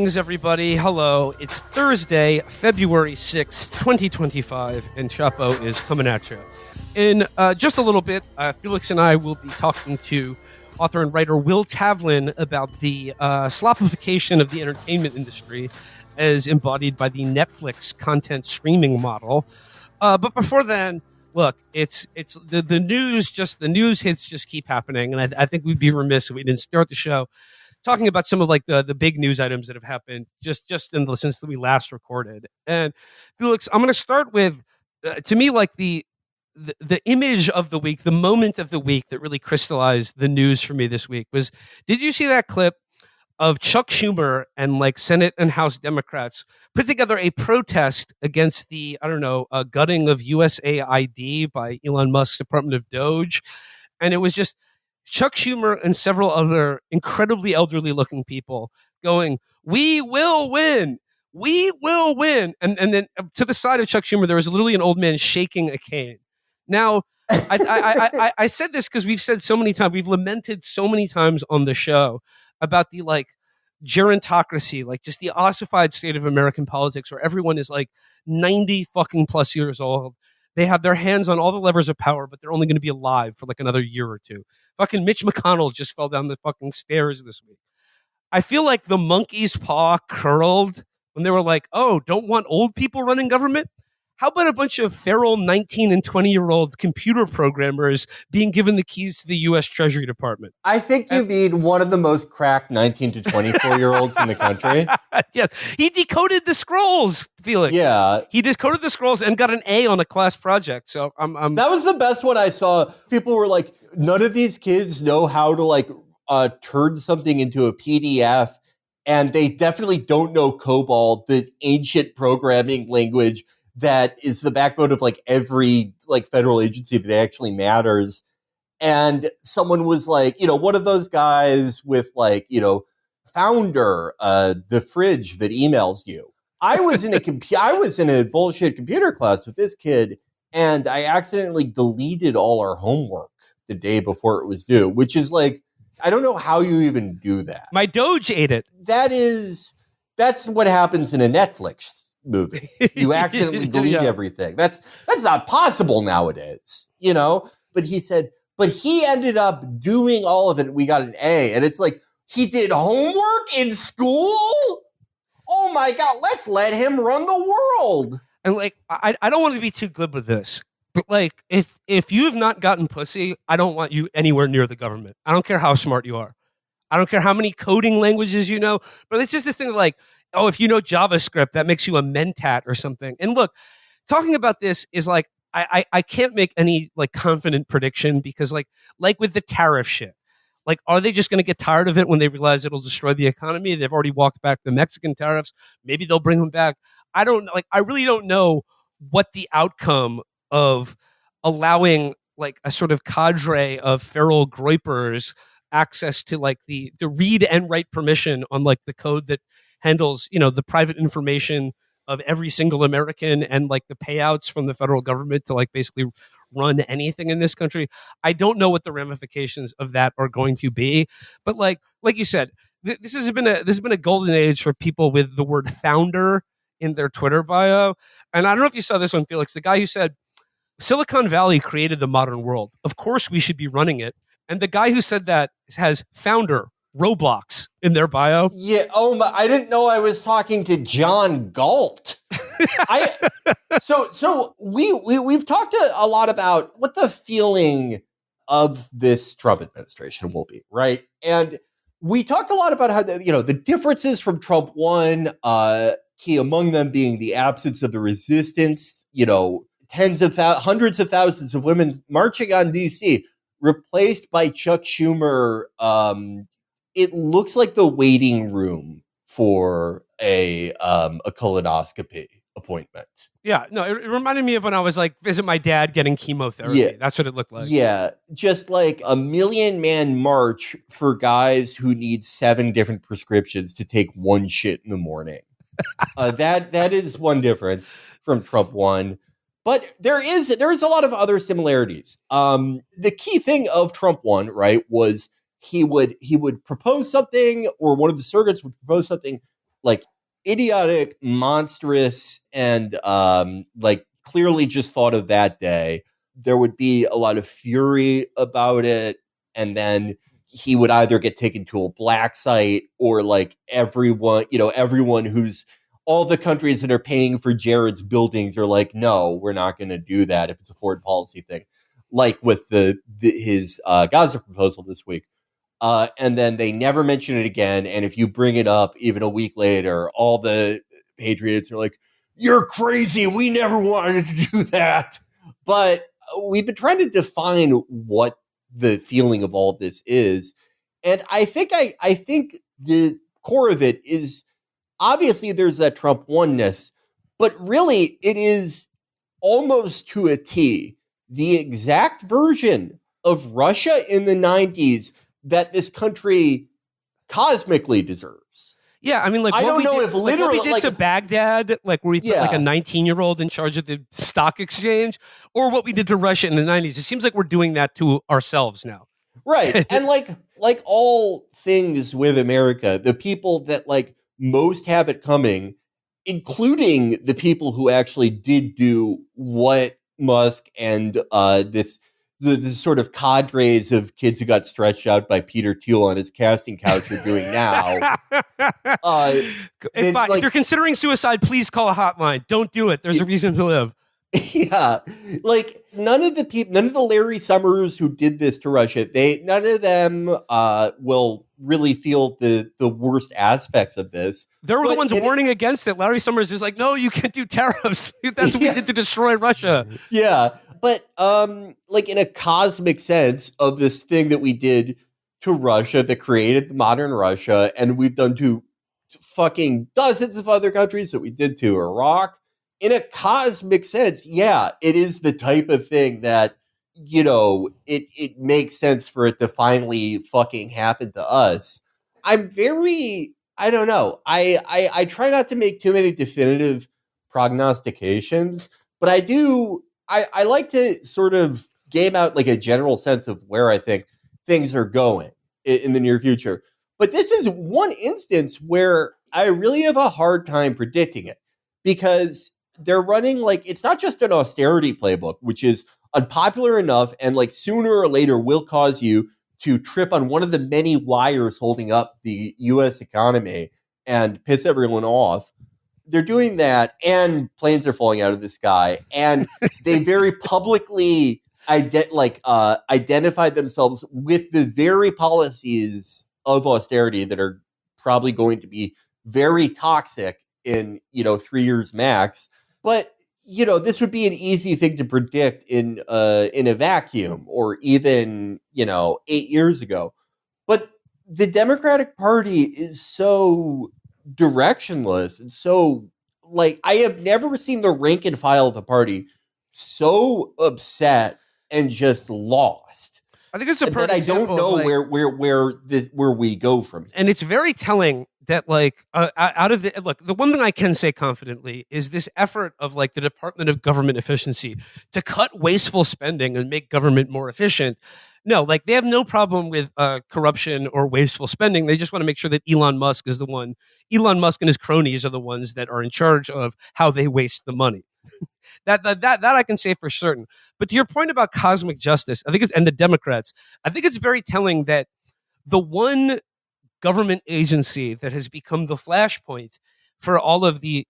Everybody, hello. It's Thursday, February 6th, 2025, and Chapo is coming at you. In just a little bit, Felix and I will be talking to author and writer Will Tavlin about the slopification of the entertainment industry as embodied by the Netflix content streaming model. But before then, look, it's the news. The news hits just keep happening, and I think we'd be remiss if we didn't start the show talking about some of like the big news items that have happened just since we last recorded. And Felix, I'm going to start with to me like the image of the week, the moment of the week that really crystallized the news for me this week was, did you see that clip of Chuck Schumer and like Senate and House Democrats put together a protest against the, gutting of USAID by Elon Musk's Department of Doge? And it was just Chuck Schumer and several other incredibly elderly looking people going, "We will win. We will win." And then to the side of Chuck Schumer, there was literally an old man shaking a cane. Now, I said this because we've said so many times, we've lamented so many times on the show about the like gerontocracy, like just the ossified state of American politics where everyone is like 90 fucking plus years old. They have their hands on all the levers of power, but they're only going to be alive for like another year or two. Fucking Mitch McConnell just fell down the fucking stairs this week. I feel like the monkey's paw curled when they were like, "Oh, don't want old people running government? How about a bunch of feral 19 and 20-year-old computer programmers being given the keys to the U.S. Treasury Department?" I think you mean one of the most cracked 19 to 24-year-olds in the country. Yes. He decoded the scrolls, Felix. Yeah. He decoded the scrolls and got an A on a class project. So That was the best one I saw. People were like, none of these kids know how to like turn something into a PDF, and they definitely don't know COBOL, the ancient programming language that is the backbone of like every like federal agency that actually matters. And someone was like, one of those guys with like, Founder, the fridge that emails you. I was in a bullshit computer class with this kid, and I accidentally deleted all our homework the day before it was due, which is like, I don't know how you even do that. My Doge ate it. That's what happens in a Netflix movie. You accidentally delete everything. That's not possible nowadays, But he said, but he ended up doing all of it. We got an A, and it's like, he did homework in school? Oh my God, let's let him run the world. And like, I don't want to be too good with this, but like, if you have not gotten pussy, I don't want you anywhere near the government. I don't care how smart you are. I don't care how many coding languages you know, but it's just this thing like, oh, if you know JavaScript, that makes you a mentat or something. And look, talking about this is like, I can't make any like confident prediction because like with the tariff shit, like, are they just going to get tired of it when they realize it'll destroy the economy? They've already walked back the Mexican tariffs. Maybe they'll bring them back. I really don't know what the outcome of allowing like a sort of cadre of feral groypers access to like the read and write permission on like the code that handles, the private information of every single American and like the payouts from the federal government to like basically run anything in this country. I don't know what the ramifications of that are going to be, but like you said, this has been a golden age for people with the word founder in their Twitter bio. And I don't know if you saw this one, Felix, the guy who said Silicon Valley created the modern world. Of course we should be running it. And the guy who said that has founder Roblox in their bio. Yeah. Oh my! I didn't know I was talking to John Galt. So we've talked a lot about what the feeling of this Trump administration will be, right? And we talked a lot about how the differences from Trump 1, key among them being the absence of the resistance. Hundreds of thousands of women marching on DC, replaced by Chuck Schumer. It looks like the waiting room for a colonoscopy appointment. Yeah, no, it reminded me of when I was like visit my dad getting chemotherapy. Yeah. That's what it looked like. Yeah, just like a 1,000,000-man march for guys who need 7 different prescriptions to take one shit in the morning. That is one difference from Trump 1. But there is a lot of other similarities. The key thing of Trump 1, right, was he would propose something, or one of the surrogates would propose something, like idiotic, monstrous, and like clearly just thought of that day. There would be a lot of fury about it, and then he would either get taken to a black site or like everyone who's all the countries that are paying for Jared's buildings are like, no, we're not going to do that if it's a foreign policy thing, like with his Gaza proposal this week. And then they never mention it again. And if you bring it up even a week later, all the patriots are like, you're crazy. We never wanted to do that. But we've been trying to define what the feeling of all this is. And I think the core of it is obviously there's that Trump oneness, but really it is almost to a T the exact version of Russia in the 90s that this country cosmically deserves. Yeah, I mean, like, I don't know if literally what we did to Baghdad, like where we put like a 19-year-old in charge of the stock exchange, or what we did to Russia in the 90s. It seems like we're doing that to ourselves now. Right. And like all things with America, the people that like most have it coming, including the people who actually did do what Musk and the sort of cadres of kids who got stretched out by Peter Thiel on his casting couch are doing now. If you're considering suicide, please call a hotline. Don't do it. There's a reason to live. Yeah, like none of the Larry Summers who did this to Russia, none of them will really feel the worst aspects of this. They were the ones warning against it. Larry Summers is like, no, you can't do tariffs. That's what we did to destroy Russia. Yeah, but like in a cosmic sense of this thing that we did to Russia that created the modern Russia, and we've done to fucking dozens of other countries that we did to Iraq. In a cosmic sense, yeah, it is the type of thing that, you know, it makes sense for it to finally fucking happen to us. I don't know. I try not to make too many definitive prognostications, but I like to sort of game out like a general sense of where I think things are going in the near future. But this is one instance where I really have a hard time predicting it, because they're running like, it's not just an austerity playbook, which is unpopular enough and like sooner or later will cause you to trip on one of the many wires holding up the US economy and piss everyone off. They're doing that, and planes are falling out of the sky, and they very publicly identified themselves with the very policies of austerity that are probably going to be very toxic in 3 years max. But this would be an easy thing to predict in a vacuum, or even 8 years ago. But the Democratic Party is so directionless, and so like I have never seen the rank and file of the party so upset and just lost. I think it's a perfect example. I don't know where we go from here. And it's very telling that out of the one thing I can say confidently is this effort of like the Department of Government Efficiency to cut wasteful spending and make government more efficient. No, like they have no problem with corruption or wasteful spending. They just want to make sure that Elon Musk and his cronies are the ones that are in charge of how they waste the money. That I can say for certain. But to your point about cosmic justice, and the Democrats, I think it's very telling that the one government agency that has become the flashpoint for all of the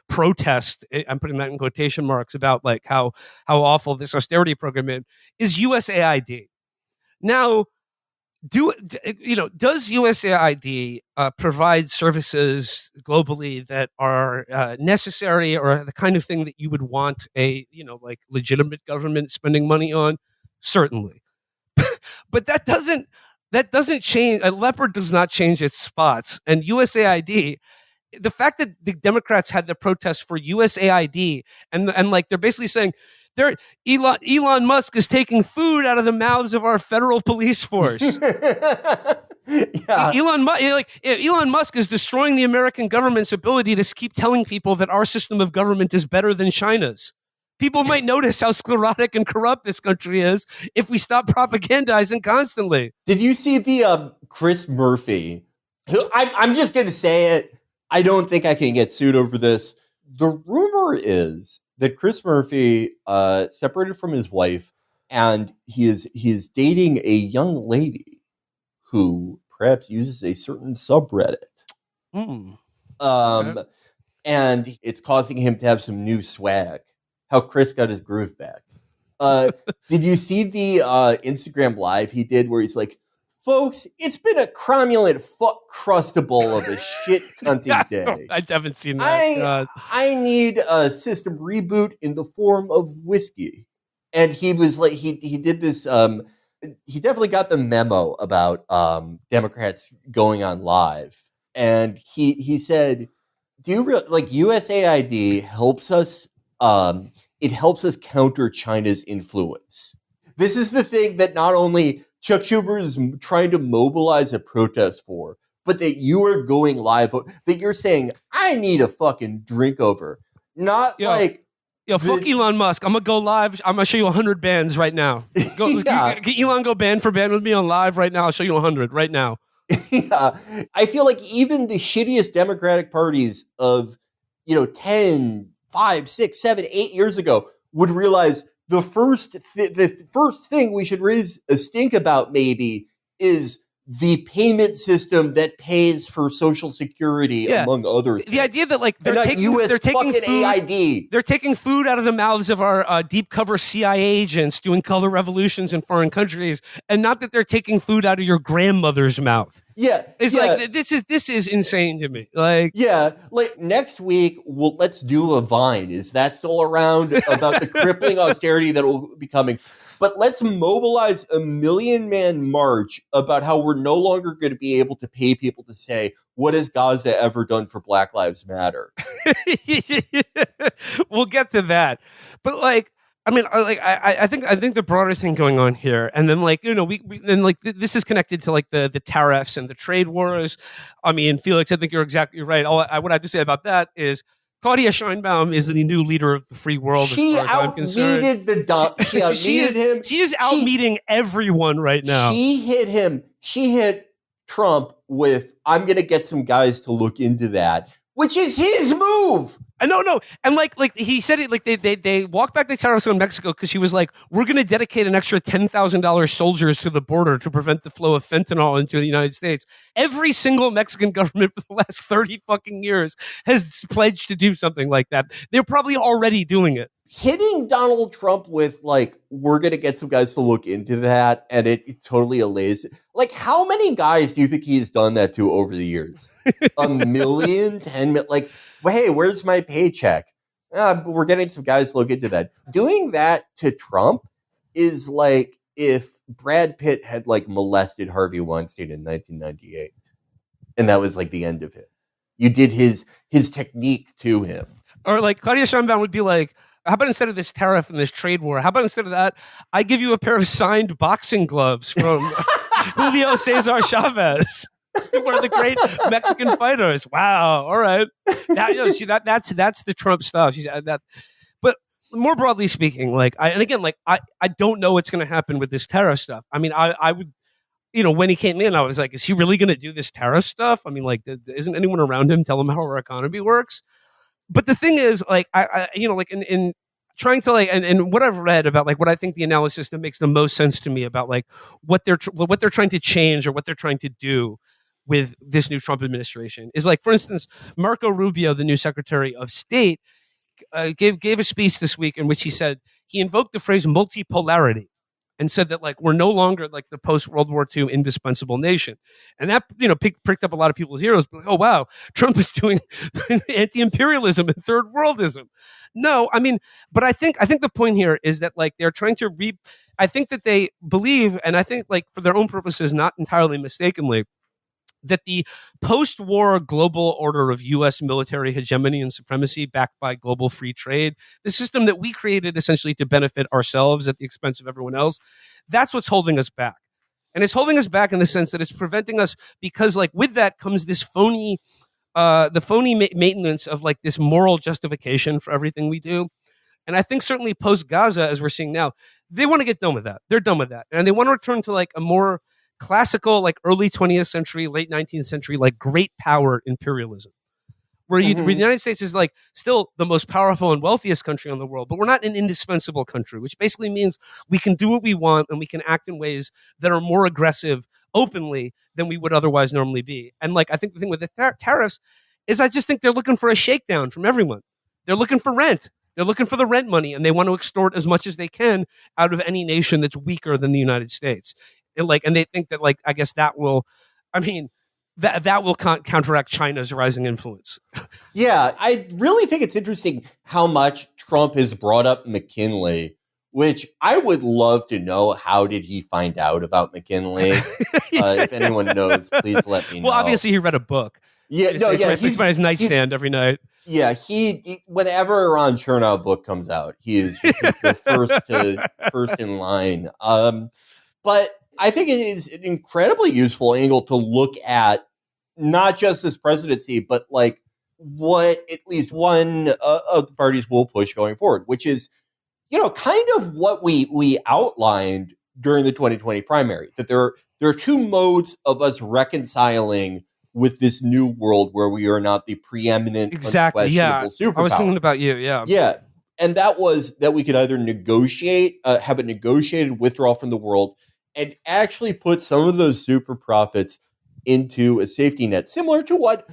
protest, I'm putting that in quotation marks, about like how awful this austerity program is USAID. Now, does USAID provide services globally that are necessary, or the kind of thing that you would want a legitimate government spending money on? Certainly, but that doesn't change. A leopard does not change its spots, and USAID. The fact that the Democrats had the protests for USAID and like they're basically saying, Elon Musk is taking food out of the mouths of our federal police force. Yeah. Elon Musk is destroying the American government's ability to keep telling people that our system of government is better than China's. People might notice how sclerotic and corrupt this country is if we stop propagandizing constantly. Did you see the Chris Murphy? Who I'm just going to say it. I don't think I can get sued over this. The rumor is that Chris Murphy separated from his wife, and he is dating a young lady who perhaps uses a certain subreddit. Okay. And it's causing him to have some new swag. How Chris got his groove back. Did you see the Instagram live he did where he's like, folks, it's been a cromulent fuck crustable of a shit cunting day. I haven't seen that. I need a system reboot in the form of whiskey. And he was like, he did this, he definitely got the memo about Democrats going on live. And he said, do you like USAID helps us, it helps us counter China's influence. This is the thing that not only Chuck Schumer is trying to mobilize a protest for, but that you are going live, that you're saying, I need a fucking drink over. Not like... fuck Elon Musk. I'm going to go live. I'm going to show you 100 bands right now. Can Elon go band for band with me on live right now? I'll show you 100 right now. Yeah. I feel like even the shittiest Democratic parties of, 10, 5, 6, 7, 8 years ago would realize the first thing we should raise a stink about maybe is the payment system that pays for Social Security, among other things. The idea that they're taking food out of the mouths of our deep cover CIA agents doing color revolutions in foreign countries, and not that they're taking food out of your grandmother's mouth. Yeah, it's like this is insane to me. Like next week, let's do a Vine. Is that still around about the crippling austerity that will be coming? But let's mobilize a 1,000,000-man march about how we're no longer going to be able to pay people to say, what has Gaza ever done for Black Lives Matter? We'll get to that. But I think the broader thing going on here, and then this is connected to the tariffs and the trade wars. I mean, Felix, I think you're exactly right. What I have to say about that is Claudia Sheinbaum is the new leader of the free world, as far as I'm concerned. She is out-meeting everyone right now. She hit Trump with, I'm going to get some guys to look into that, which is his move. No. And he said it, they walked back the tariffs on Mexico because she was like, we're going to dedicate an extra $10,000 soldiers to the border to prevent the flow of fentanyl into the United States. Every single Mexican government for the last 30 fucking years has pledged to do something like that. They're probably already doing it. Hitting Donald Trump with we're going to get some guys to look into that, and it totally allays it. How many guys do you think he's done that to over the years? 1 million, 10 million? Hey, where's my paycheck? We're getting some guys to look into that. Doing that to Trump is like if Brad Pitt had molested Harvey Weinstein in 1998, and that was the end of it. You did his technique to him. Or Claudia Sheinbaum would be like, how about instead of this tariff and this trade war, how about instead of that, I give you a pair of signed boxing gloves from Julio Cesar Chavez, one of the great Mexican fighters. Wow. All right. Now, that's the Trump stuff. She's that. But more broadly speaking, I don't know what's going to happen with this tariff stuff. I mean, I would, when he came in, I was like, is he really going to do this tariff stuff? I mean, isn't anyone around him tell him how our economy works? But the thing is, in trying to and what I've read about what I think the analysis that makes the most sense to me about what they're trying to change or what they're trying to do with this new Trump administration is for instance, Marco Rubio, the new Secretary of State, gave a speech this week in which he said he invoked the phrase multipolarity and said that we're no longer the post-World War II indispensable nation. And that, pricked up a lot of people's ears. Oh, wow, Trump is doing anti-imperialism and third worldism. No, I mean, but I think the point here is that they're trying to I think that they believe, and I think for their own purposes, not entirely mistakenly, that the post-war global order of U.S. military hegemony and supremacy backed by global free trade, the system that we created essentially to benefit ourselves at the expense of everyone else, that's what's holding us back. And it's holding us back in the sense that it's preventing us because with that comes this phony, maintenance of this moral justification for everything we do. And I think certainly post-Gaza, as we're seeing now, they want to get done with that. They're done with that. And they want to return to a more classical, early 20th century, late 19th century, great power imperialism. where the United States is like still the most powerful and wealthiest country in the world, but we're not an indispensable country, which basically means we can do what we want and we can act in ways that are more aggressive openly than we would otherwise normally be. And like, I think the thing with the tariffs is I just think they're looking for a shakedown from everyone. They're looking for rent. They're looking for the rent money, and they want to extort as much as they can out of any nation that's weaker than the United States. And they think that, like, I guess that will, I mean, that will counteract China's rising influence. Yeah, I really think it's interesting how much Trump has brought up McKinley, which I would love to know, how did he find out about McKinley? If anyone knows, please let me know. Well, obviously he read a book. Yeah, he's by his nightstand every night. Yeah, he whenever Ron Chernow book comes out, he's the first in line. But I think it is an incredibly useful angle to look at not just this presidency, but like what at least one of the parties will push going forward, which is, kind of what we outlined during the 2020 primary, that there are two modes of us reconciling with this new world where we are not the preeminent, unquestionable superpower. I was thinking about you. Yeah. And that was that we could either have a negotiated withdrawal from the world and actually put some of those super profits into a safety net, similar to what,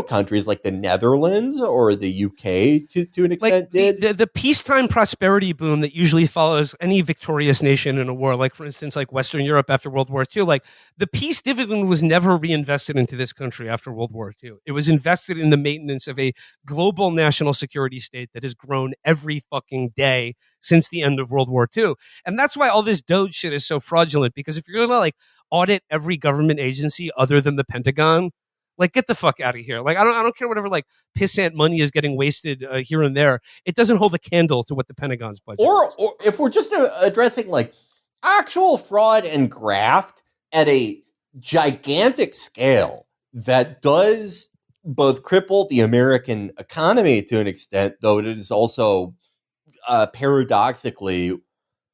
countries like the Netherlands or the UK to an extent did. The peacetime prosperity boom that usually follows any victorious nation in a war, like for instance, like Western Europe after World War II, like the peace dividend was never reinvested into this country after World War II. It was invested in the maintenance of a global national security state that has grown every fucking day since the end of World War II. And that's why all this Doge shit is so fraudulent, because if you're going to like audit every government agency other than the Pentagon, like, get the fuck out of here. Like, I don't care whatever, like, pissant money is getting wasted here and there. It doesn't hold a candle to what the Pentagon's budget is. Or if we're just addressing, like, actual fraud and graft at a gigantic scale that does both cripple the American economy to an extent, though it is also paradoxically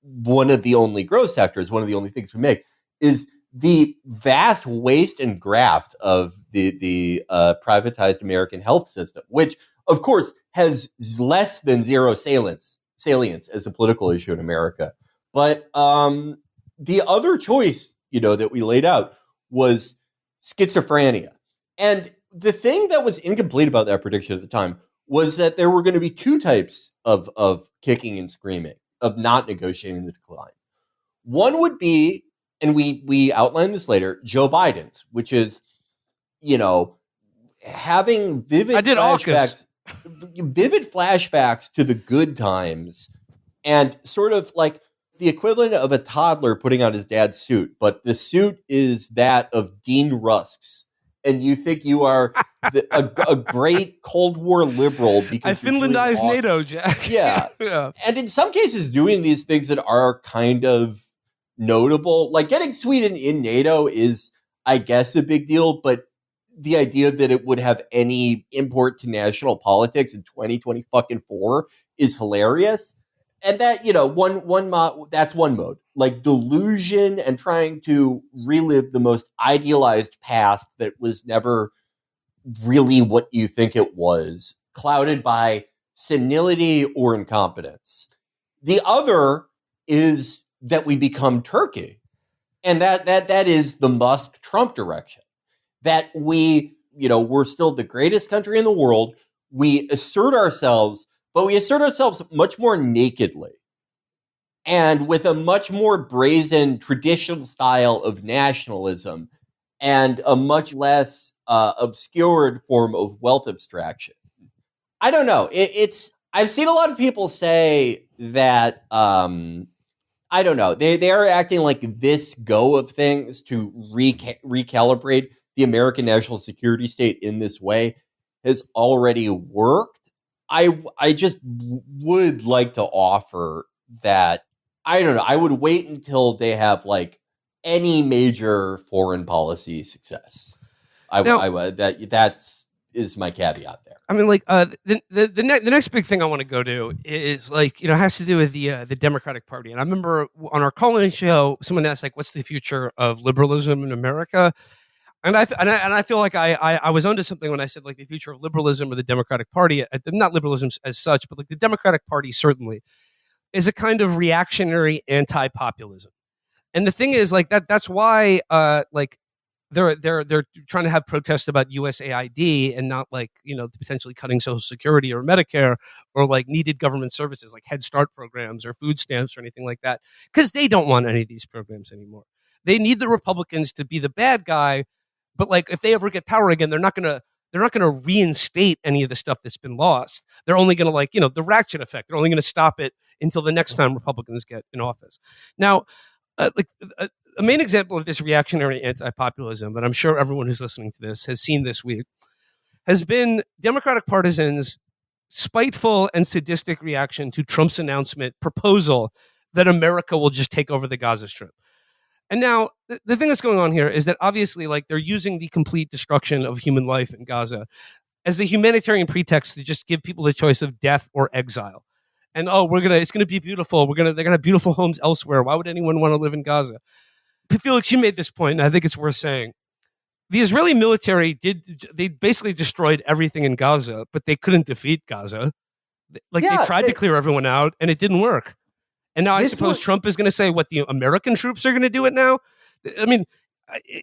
one of the only growth sectors, one of the only things we make, is the vast waste and graft of the privatized American health system, which, of course, has less than zero salience as a political issue in America. But the other choice, that we laid out was schizophrenia. And the thing that was incomplete about that prediction at the time was that there were going to be two types of kicking and screaming, of not negotiating the decline. One would be, and we outlined this later, Joe Biden's, which is, having vivid flashbacks to the good times, and sort of like the equivalent of a toddler putting on his dad's suit, but the suit is that of Dean Rusk's, and you think you are a great Cold War liberal because I Finlandized NATO, Jack. Yeah. And in some cases doing these things that are kind of notable, like getting Sweden in NATO is, I guess, a big deal, but the idea that it would have any import to national politics in 2024 is hilarious. And that, that's one mode, like delusion and trying to relive the most idealized past that was never really what you think it was, clouded by senility or incompetence. The other is that we become Turkey. And that is the Musk-Trump direction. That we're still the greatest country in the world. We assert ourselves, but we assert ourselves much more nakedly and with a much more brazen traditional style of nationalism and a much less obscured form of wealth abstraction. I don't know. I've seen a lot of people say that, I don't know. They are acting like this go of things to recalibrate the American national security state in this way has already worked. I just would like to offer that, I don't know, I would wait until they have like any major foreign policy success. That is my caveat there. I mean, like the next big thing I want to go to is like, has to do with the Democratic Party. And I remember on our call-in show, someone asked like, "What's the future of liberalism in America?" And I feel like I was onto something when I said like the future of liberalism or the Democratic Party, not liberalism as such, but like the Democratic Party certainly is a kind of reactionary anti-populism. And the thing is like that's why like they're trying to have protests about USAID and not like, potentially cutting Social Security or Medicare or like needed government services like Head Start programs or food stamps or anything like that, because they don't want any of these programs anymore. They need the Republicans to be the bad guy. But like, if they ever get power again, they're not gonna reinstate any of the stuff that's been lost. They're only gonna the ratchet effect. They're only gonna stop it until the next time Republicans get in office. Now, a main example of this reactionary anti-populism that I'm sure everyone who's listening to this has seen this week has been Democratic partisans' spiteful and sadistic reaction to Trump's proposal that America will just take over the Gaza Strip. And now the thing that's going on here is that obviously like they're using the complete destruction of human life in Gaza as a humanitarian pretext to just give people the choice of death or exile. And it's gonna be beautiful. They're gonna have beautiful homes elsewhere. Why would anyone want to live in Gaza? Felix, you made this point, and I think it's worth saying. The Israeli military they basically destroyed everything in Gaza, but they couldn't defeat Gaza. They tried to clear everyone out, and it didn't work. And now I suppose Trump is going to say what the American troops are going to do it now. I mean,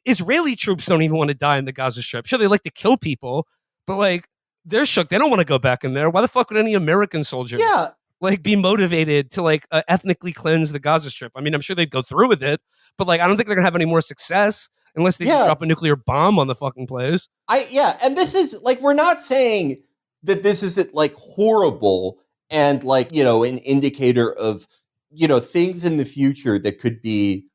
Israeli troops don't even want to die in the Gaza Strip. Sure, they like to kill people, but like they're shook. They don't want to go back in there. Why the fuck would any American soldier be motivated to ethnically cleanse the Gaza Strip? I mean, I'm sure they'd go through with it, but like I don't think they're going to have any more success unless they just drop a nuclear bomb on the fucking place. And this is like, we're not saying that this isn't like horrible and like, an indicator of things in the future that could be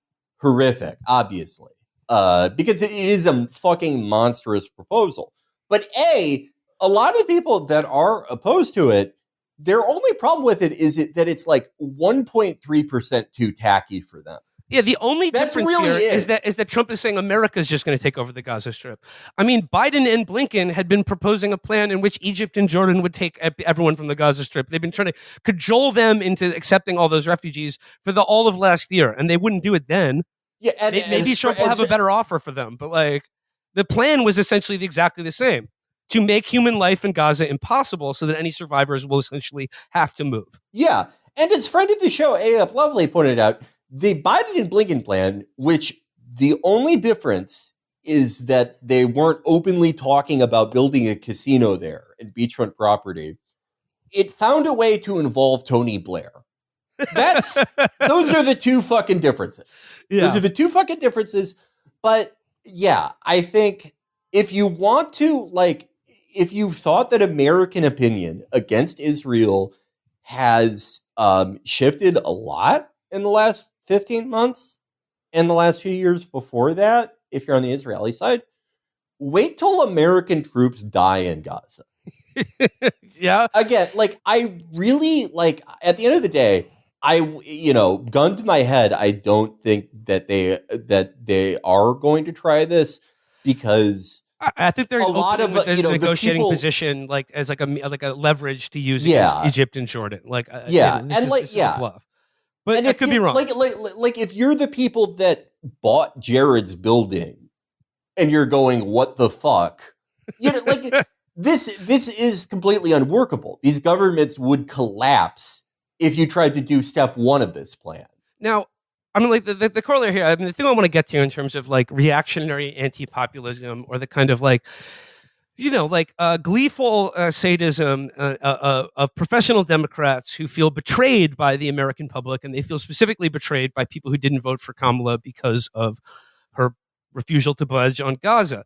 horrific, obviously, because it is a fucking monstrous proposal. But a lot of the people that are opposed to it, their only problem with it is that it's like 1.3% too tacky for them. Yeah, the only difference here is that Trump is saying America is just going to take over the Gaza Strip. I mean, Biden and Blinken had been proposing a plan in which Egypt and Jordan would take everyone from the Gaza Strip. They've been trying to cajole them into accepting all those refugees for all of last year, and they wouldn't do it then. Yeah, and maybe Trump will have a better offer for them, but like the plan was essentially exactly the same: to make human life in Gaza impossible, so that any survivors will essentially have to move. Yeah, and as friend of the show, A.F. Lovely pointed out, the Biden and Blinken plan, which the only difference is that they weren't openly talking about building a casino there and beachfront property, it found a way to involve Tony Blair. Those are the two fucking differences. Yeah. Those are the two fucking differences. But yeah, I think if you want to, if you thought that American opinion against Israel has shifted a lot in the last 15 months and the last few years before that, if you're on the Israeli side, wait till American troops die in Gaza. Yeah. Again, I really, at the end of the day, gun to my head, I don't think that they are going to try this, because I think they're a lot of the negotiating position, as a leverage to use against Egypt and Jordan. This is a bluff. But I could be wrong. If you're the people that bought Jared's building and you're going, what the fuck? This is completely unworkable. These governments would collapse if you tried to do step one of this plan. Now, I mean, the corollary here, I mean, the thing I want to get to in terms of reactionary anti-populism, or the kind of gleeful sadism of professional Democrats who feel betrayed by the American public, and they feel specifically betrayed by people who didn't vote for Kamala because of her refusal to budge on Gaza.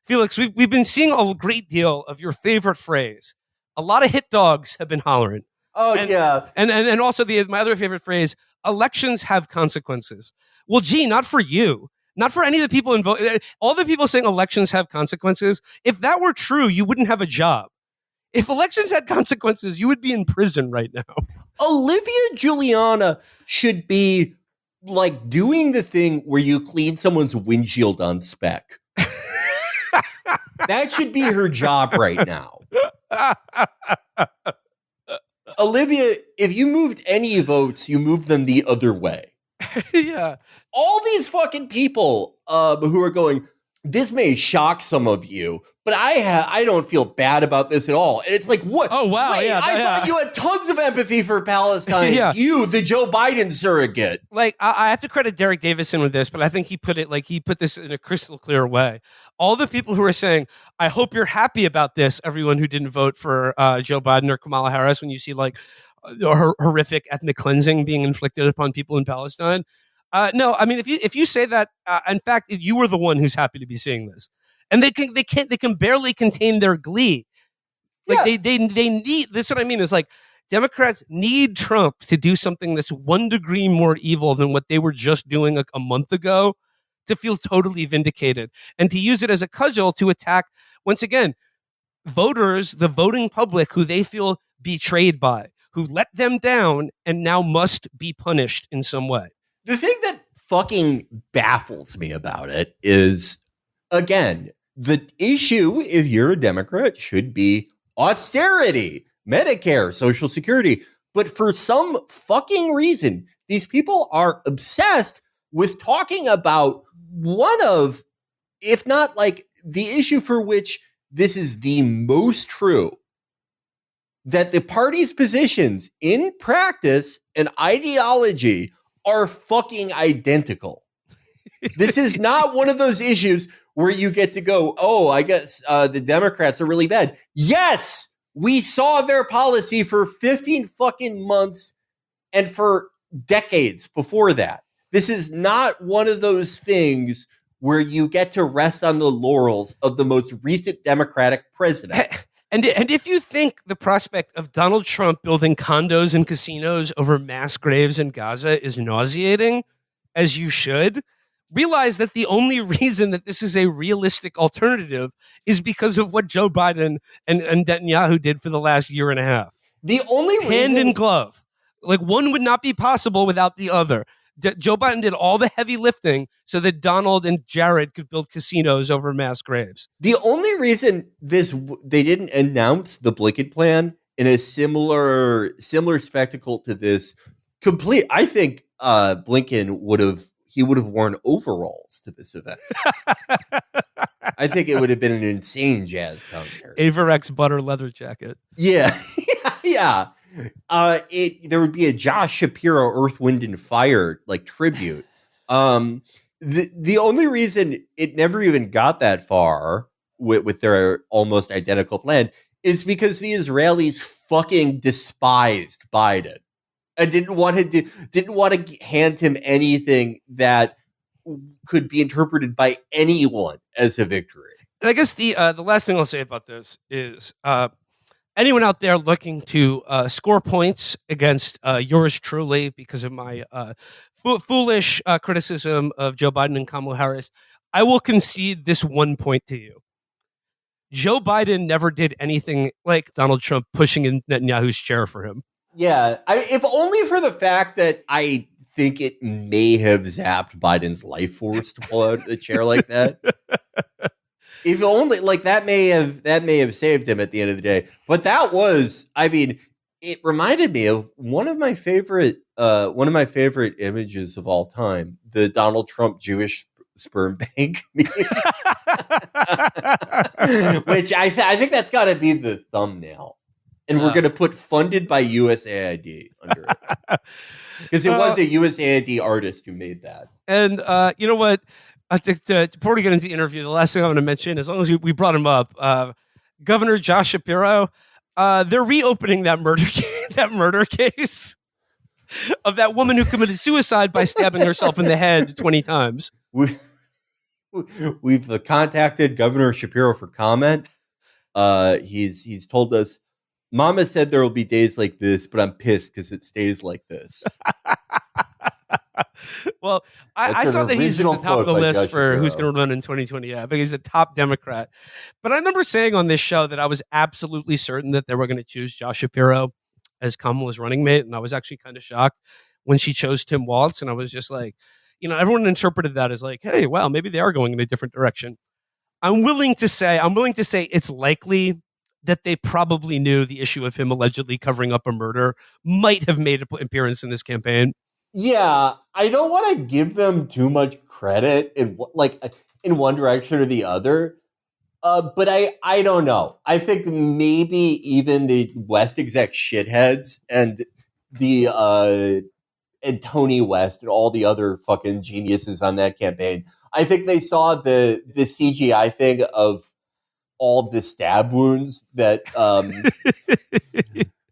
Felix, we've been seeing a great deal of your favorite phrase. A lot of hit dogs have been hollering. Oh, yeah. And also my other favorite phrase, elections have consequences. Well, gee, not for you. Not for any of the people involved. All the people saying elections have consequences. If that were true, you wouldn't have a job. If elections had consequences, you would be in prison right now. Olivia Juliana should be doing the thing where you clean someone's windshield on spec. That should be her job right now. Olivia, if you moved any votes, you moved them the other way. Yeah. All these fucking people who are going, this may shock some of you, but I don't feel bad about this at all. And it's like, what? Oh, wow. Wait, Yeah. I thought you had tons of empathy for Palestine. Yeah. You, the Joe Biden surrogate. Like, I have to credit Derek Davison with this, but I think he put this in a crystal clear way. All the people who are saying, I hope you're happy about this, everyone who didn't vote for Joe Biden or Kamala Harris, when you see like horrific ethnic cleansing being inflicted upon people in Palestine. No, I mean, if you say that, in fact, you were the one who's happy to be seeing this, and they can barely contain their glee. Like they need this. What I mean is like Democrats need Trump to do something that's 1 degree more evil than what they were just doing a month ago to feel totally vindicated and to use it as a cudgel to attack once again voters, the voting public who they feel betrayed by, who let them down and now must be punished in some way. The thing that fucking baffles me about it is, again, the issue, if you're a Democrat, should be austerity, Medicare, Social Security. But for some fucking reason, these people are obsessed with talking about one of, if not like the issue for which this is the most true, that the party's positions in practice and ideology are fucking identical. This is not one of those issues where you get to go, oh, I guess the Democrats are really bad. Yes, we saw their policy for 15 fucking months and for decades before that. This is not one of those things where you get to rest on the laurels of the most recent Democratic president. And if you think the prospect of Donald Trump building condos and casinos over mass graves in Gaza is nauseating, as you should, realize that the only reason that this is a realistic alternative is because of what Joe Biden and Netanyahu did for the last year and a half. The only hand in glove. Like one would not be possible without the other. Joe Biden did all the heavy lifting so that Donald and Jared could build casinos over mass graves. The only reason they didn't announce the Blinken plan in a similar spectacle to this I think Blinken would have worn overalls to this event. I think it would have been an insane jazz concert. Averex butter leather jacket. Yeah. Yeah. There would be a Josh Shapiro Earth, Wind and Fire like tribute. The only reason it never even got that far with their almost identical plan is because the Israelis fucking despised Biden and didn't want to hand him anything that could be interpreted by anyone as a victory. And I guess the last thing I'll say about this is anyone out there looking to score points against yours truly because of my foolish criticism of Joe Biden and Kamala Harris, I will concede this 1 point to you. Joe Biden never did anything like Donald Trump pushing in Netanyahu's chair for him. Yeah, if only for the fact that I think it may have zapped Biden's life force to pull out the chair like that. If only, like that may have saved him at the end of the day. But that was, I mean, it reminded me of one of my favorite images of all time, the Donald Trump Jewish sperm bank meme. Which I think that's got to be the thumbnail. And we're going to put funded by USAID under it. Because it was a USAID artist who made that. And you know what? Before we get into the interview, the last thing I'm going to mention, as long as we brought him up, Governor Josh Shapiro, they're reopening that murder case of that woman who committed suicide by stabbing herself in the head 20 times. We've contacted Governor Shapiro for comment. He's told us, Mama said there will be days like this, but I'm pissed because it stays like this. Well, I saw that he's at the top of the list for who's going to run in 2020. Yeah, I think he's a top Democrat. But I remember saying on this show that I was absolutely certain that they were going to choose Josh Shapiro as Kamala's running mate. And I was actually kind of shocked when she chose Tim Walz. And I was just like, everyone interpreted that as like, hey, wow, maybe they are going in a different direction. I'm willing to say it's likely that they probably knew the issue of him allegedly covering up a murder might have made an appearance in this campaign. Yeah, I don't want to give them too much credit. in one direction or the other. But I don't know. I think maybe even the West exec shitheads and the and Tony West and all the other fucking geniuses on that campaign, I think they saw the CGI thing of all the stab wounds that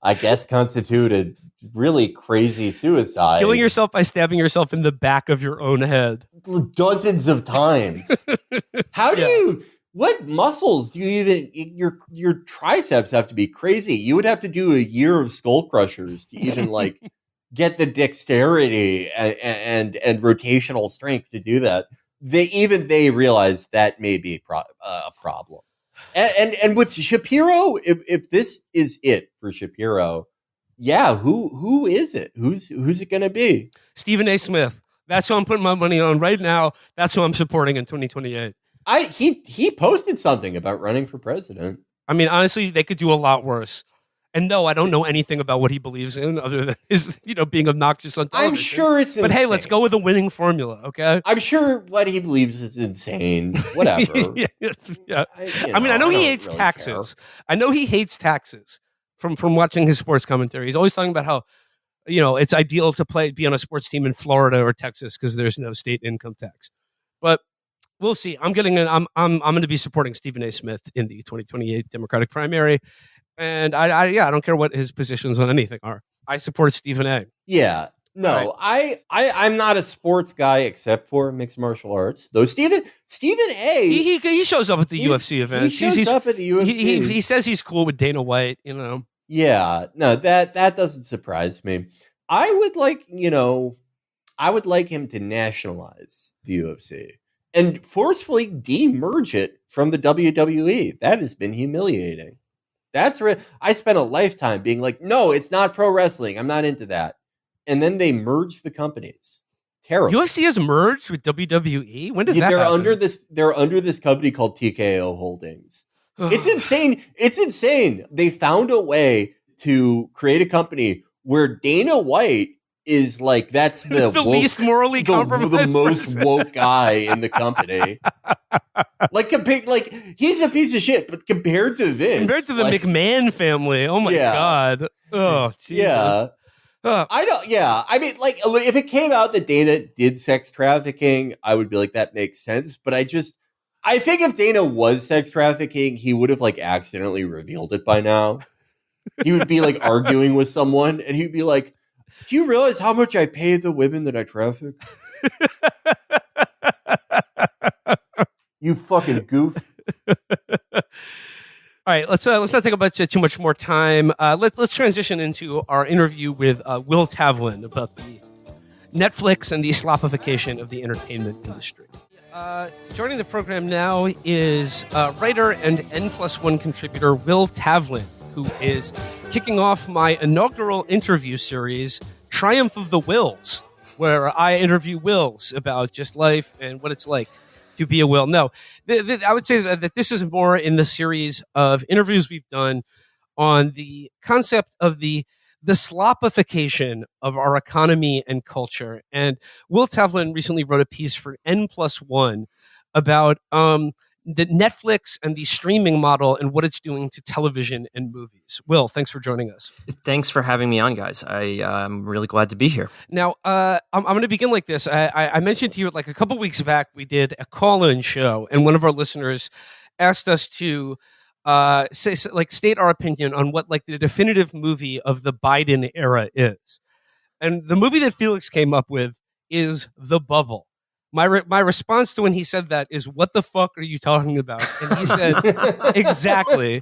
I guess constituted really crazy suicide. Killing yourself by stabbing yourself in the back of your own head. Dozens of times. How do you... What muscles do you even... Your triceps have to be crazy. You would have to do a year of skull crushers to even, like, get the dexterity and rotational strength to do that. They realize that may be a problem. And with Shapiro, if this is it for Shapiro, yeah, who is it? Who's it going to be? Stephen A. Smith. That's who I'm putting my money on right now. That's who I'm supporting in 2028. He posted something about running for president. I mean, honestly, they could do a lot worse. And no, I don't know anything about what he believes in other than his, being obnoxious on television. I'm sure it's insane. But hey, let's go with a winning formula, okay? I'm sure what he believes is insane. Whatever. Yeah. I mean, I know he hates taxes. I know he hates taxes from watching his sports commentary. He's always talking about how, it's ideal to be on a sports team in Florida or Texas because there's no state income tax. But we'll see. I'm going to be supporting Stephen A. Smith in the 2028 Democratic primary. And I don't care what his positions on anything are. I support Stephen A. Yeah. No, right. I'm not a sports guy except for mixed martial arts. Though Stephen A. He shows up at the UFC events. He shows up at the UFC. He says he's cool with Dana White, Yeah. No, that doesn't surprise me. I would like him to nationalize the UFC and forcefully demerge it from the WWE. That has been humiliating. I spent a lifetime being like, no, it's not pro wrestling. I'm not into that. And then they merged the companies. Terrible. UFC has merged with WWE? When did that happen? They're under this company called TKO Holdings. It's insane. It's insane. They found a way to create a company where Dana White is like, that's the least morally compromised the most woke guy in the company. Like he's a piece of shit, but compared to Vince, compared to the McMahon family, oh my god, oh Jesus. Yeah. I mean, like, if it came out that Dana did sex trafficking, I would be like, that makes sense. But I think if Dana was sex trafficking, he would have like accidentally revealed it by now. He would be like arguing with someone, and he'd be like, "Do you realize how much I pay the women that I traffic?" You fucking goof. All right, let's not take up too much more time. Let's transition into our interview with Will Tavlin about the Netflix and the slopification of the entertainment industry. Joining the program now is writer and N+1 contributor Will Tavlin, who is kicking off my inaugural interview series, Triumph of the Wills, where I interview Wills about just life and what it's like to be a Will. No, I would say that this is more in the series of interviews we've done on the concept of the slopification of our economy and culture. And Will Tavlin recently wrote a piece for N+1 about the Netflix and the streaming model and what it's doing to television and movies. Will, thanks for joining us. Thanks for having me on, guys. I'm really glad to be here. Now, I'm going to begin like this. I mentioned to you like a couple weeks back, we did a call-in show, and one of our listeners asked us to state our opinion on what like the definitive movie of the Biden era is. And the movie that Felix came up with is The Bubble. My response to when he said that is, what the fuck are you talking about? And he said, exactly.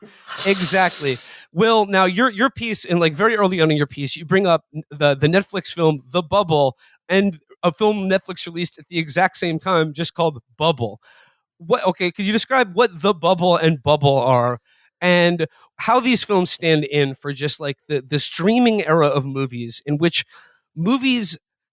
Will, now your piece, and like very early on in your piece, you bring up the Netflix film The Bubble and a film Netflix released at the exact same time just called Bubble. Could you describe what The Bubble and Bubble are and how these films stand in for just like the streaming era of movies, in which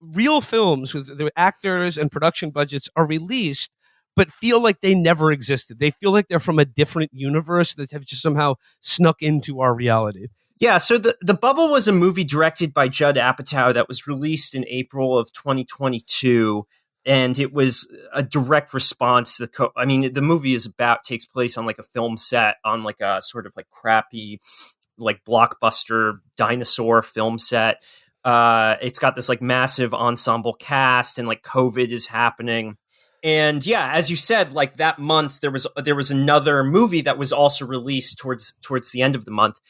real films with their actors and production budgets are released, but feel like they never existed. They feel like they're from a different universe that have just somehow snuck into our reality. Yeah, so the Bubble was a movie directed by Judd Apatow that was released in April of 2022. And it was a direct response to the movie takes place on like a film set on like a sort of like crappy, like blockbuster dinosaur film set. It's got this like massive ensemble cast, and like COVID is happening. And yeah, as you said, like that month there was another movie that was also released towards the end of the month,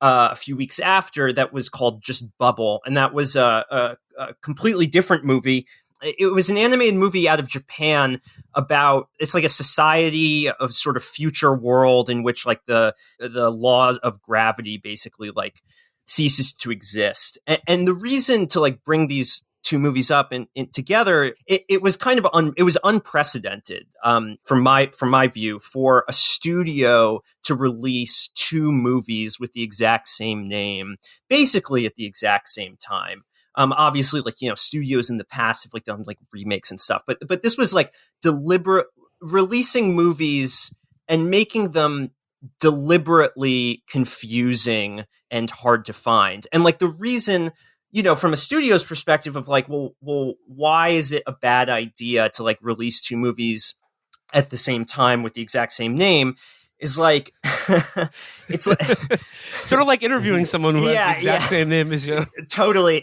a few weeks after, that was called just Bubble, and that was a completely different movie. It was an animated movie out of Japan about, it's like a society of sort of future world in which like the laws of gravity basically like ceases to exist. And the reason to like bring these two movies up and together, it was kind of it was unprecedented from my view, for a studio to release two movies with the exact same name, basically at the exact same time. Obviously, like, you know, studios in the past have like done like remakes and stuff, but this was like deliberate releasing movies and making them deliberately confusing and hard to find. And like the reason, you know, from a studio's perspective of like, well, why is it a bad idea to like release two movies at the same time with the exact same name, is like, it's like sort of like interviewing someone who has the exact same name as you. Totally.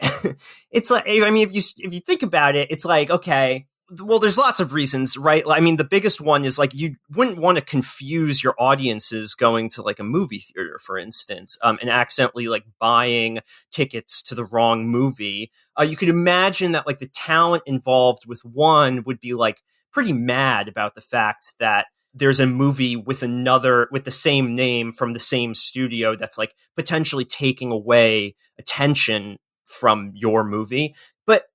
It's like, I mean, if you think about it, it's like, okay, well, there's lots of reasons, right? I mean, the biggest one is like, you wouldn't want to confuse your audiences going to like a movie theater, for instance, and accidentally like buying tickets to the wrong movie. You could imagine that like the talent involved with one would be like pretty mad about the fact that there's a movie with the same name from the same studio that's like potentially taking away attention from your movie. But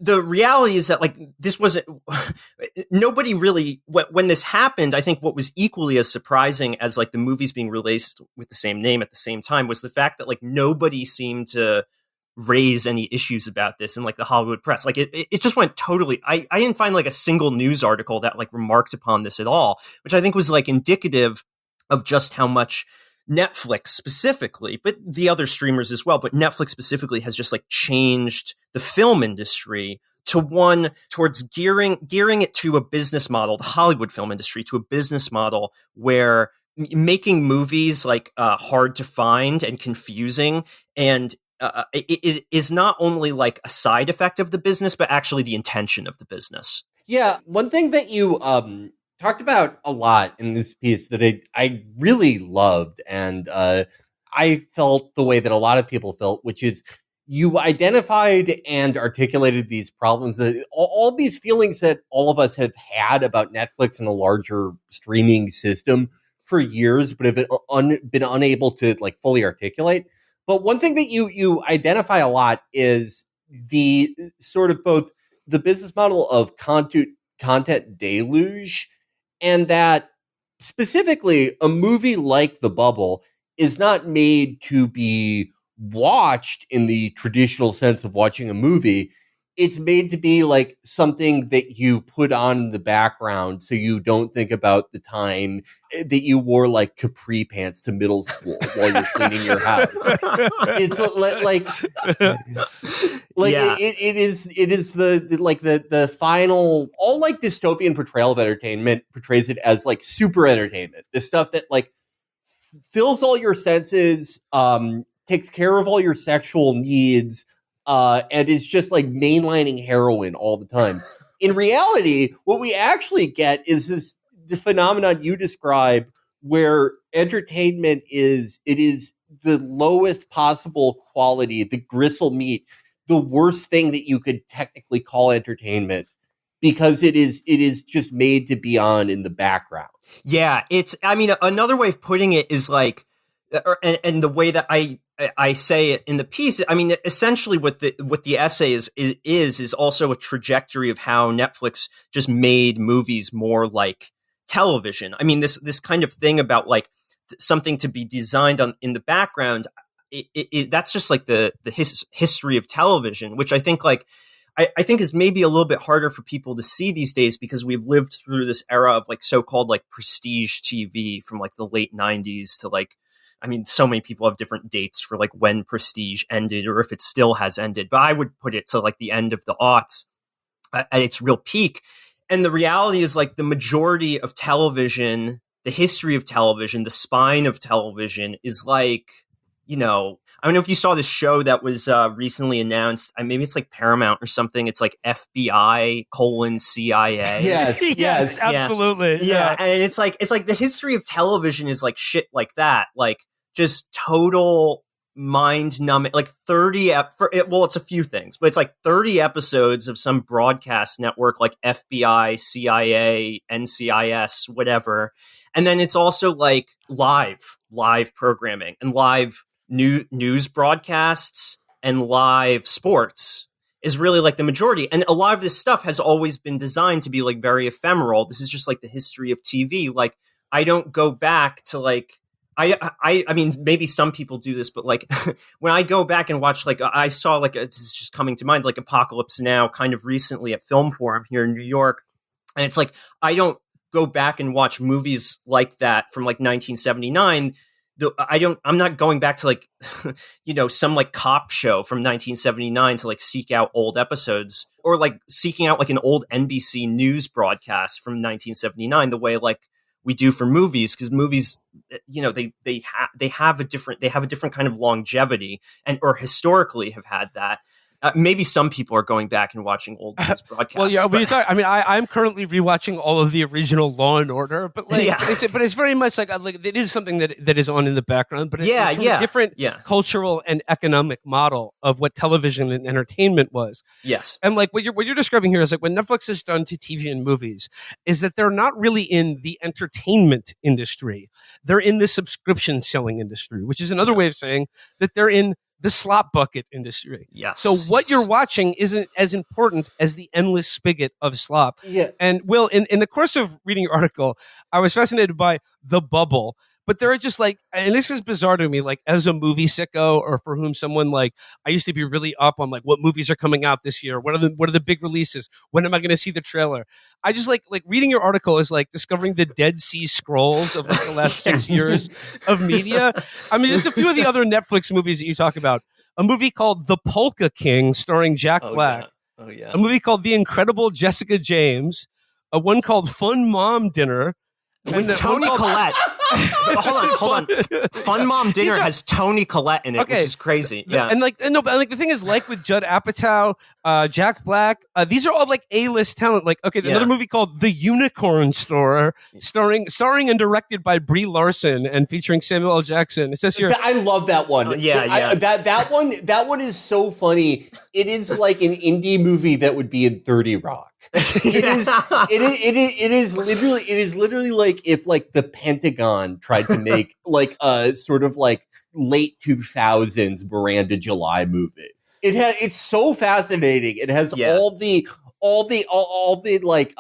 the reality is that like this wasn't, nobody really, when this happened, I think what was equally as surprising as like the movies being released with the same name at the same time was the fact that like nobody seemed to raise any issues about this in like the Hollywood press. Like it just went totally, I didn't find like a single news article that like remarked upon this at all, which I think was like indicative of just how much Netflix specifically, but the other streamers as well, but Netflix specifically has just like changed the film industry towards gearing it to a business model, the Hollywood film industry to a business model where making movies like hard to find and confusing and it is not only like a side effect of the business, but actually the intention of the business. Yeah, one thing that you talked about a lot in this piece that I really loved, and I felt the way that a lot of people felt, which is you identified and articulated these problems, all these feelings that all of us have had about Netflix and a larger streaming system for years, but have been unable to like fully articulate. But one thing that you identify a lot is the sort of both the business model of content deluge, and that specifically a movie like The Bubble is not made to be watched in the traditional sense of watching a movie. It's made to be like something that you put on in the background so you don't think about the time that you wore like capri pants to middle school while you're cleaning your house. It's like Yeah. it is the final, all like dystopian portrayal of entertainment portrays it as like super entertainment. The stuff that like fills all your senses, takes care of all your sexual needs, and is just like mainlining heroin all the time. In reality, what we actually get is the phenomenon you describe, where entertainment is the lowest possible quality, the gristle meat, the worst thing that you could technically call entertainment, because it is just made to be on in the background. Yeah, I mean, another way of putting it is like, and the way that I say it in the piece, I mean, essentially what the essay is also a trajectory of how Netflix just made movies more like television. I mean, this kind of thing about like something to be designed in the background, that's just like the history of television, which I think like, I think is maybe a little bit harder for people to see these days because we've lived through this era of like so-called like prestige TV from like the late 90s to like, I mean, so many people have different dates for like when prestige ended or if it still has ended, but I would put it to like the end of the aughts. at its real peak. And the reality is like the majority of television, the history of television, the spine of television is like, I don't know if you saw this show that was recently announced. Maybe it's like Paramount or something. It's like FBI : CIA. Yes, absolutely. Yeah. And it's like the history of television is like shit like that. Like just total mind numbing, like 30 it's a few things, but it's like 30 episodes of some broadcast network like FBI, CIA, NCIS, whatever. And then it's also like live programming and live news broadcasts and live sports is really like the majority. And a lot of this stuff has always been designed to be like very ephemeral. This is just like the history of TV. Like I don't go back to like, I mean, maybe some people do this, but like when I go back and watch, like I saw like, it's just coming to mind, like Apocalypse Now kind of recently at Film Forum here in New York. And it's like, I don't go back and watch movies like that from like 1979. I'm not going back to like, some like cop show from 1979 to like seek out old episodes or like seeking out like an old NBC news broadcast from 1979, the way like we do for movies, because movies, they have a different kind of longevity or historically have had that. Maybe some people are going back and watching old news broadcasts. Well, yeah, I'm currently rewatching all of the original Law and Order, but like, it's very much like it is something that is on in the background, but it's a different cultural and economic model of what television and entertainment was. Yes, and like what you're describing here is like what Netflix has done to TV and movies is that they're not really in the entertainment industry; they're in the subscription selling industry, which is another way of saying that they're in the slop bucket industry. Yes. So what you're watching isn't as important as the endless spigot of slop. Yeah. And Will, in the course of reading your article, I was fascinated by the bubble. But there are just like, and this is bizarre to me, like as a movie sicko or for whom someone like, I used to be really up on like what movies are coming out this year. What are the big releases? When am I going to see the trailer? I just like reading your article is like discovering the Dead Sea Scrolls of like the last 6 years of media. I mean, just a few of the other Netflix movies that you talk about. A movie called The Polka King starring Jack Black. Yeah. Oh yeah. A movie called The Incredible Jessica James. A one called Fun Mom Dinner. Tony Collette. Hold on. Fun Mom Dinner has Tony Collette in it, which is crazy. Yeah. And the thing is, like with Judd Apatow, Jack Black, these are all like A-list talent. Like, another movie called The Unicorn Store, starring and directed by Brie Larson and featuring Samuel L. Jackson. It says here, I love that one. That one is so funny. It is like an indie movie that would be in 30 Rock. It is literally like if like the Pentagon tried to make like a sort of like late 2000s Miranda July movie. It's so fascinating. It has all the like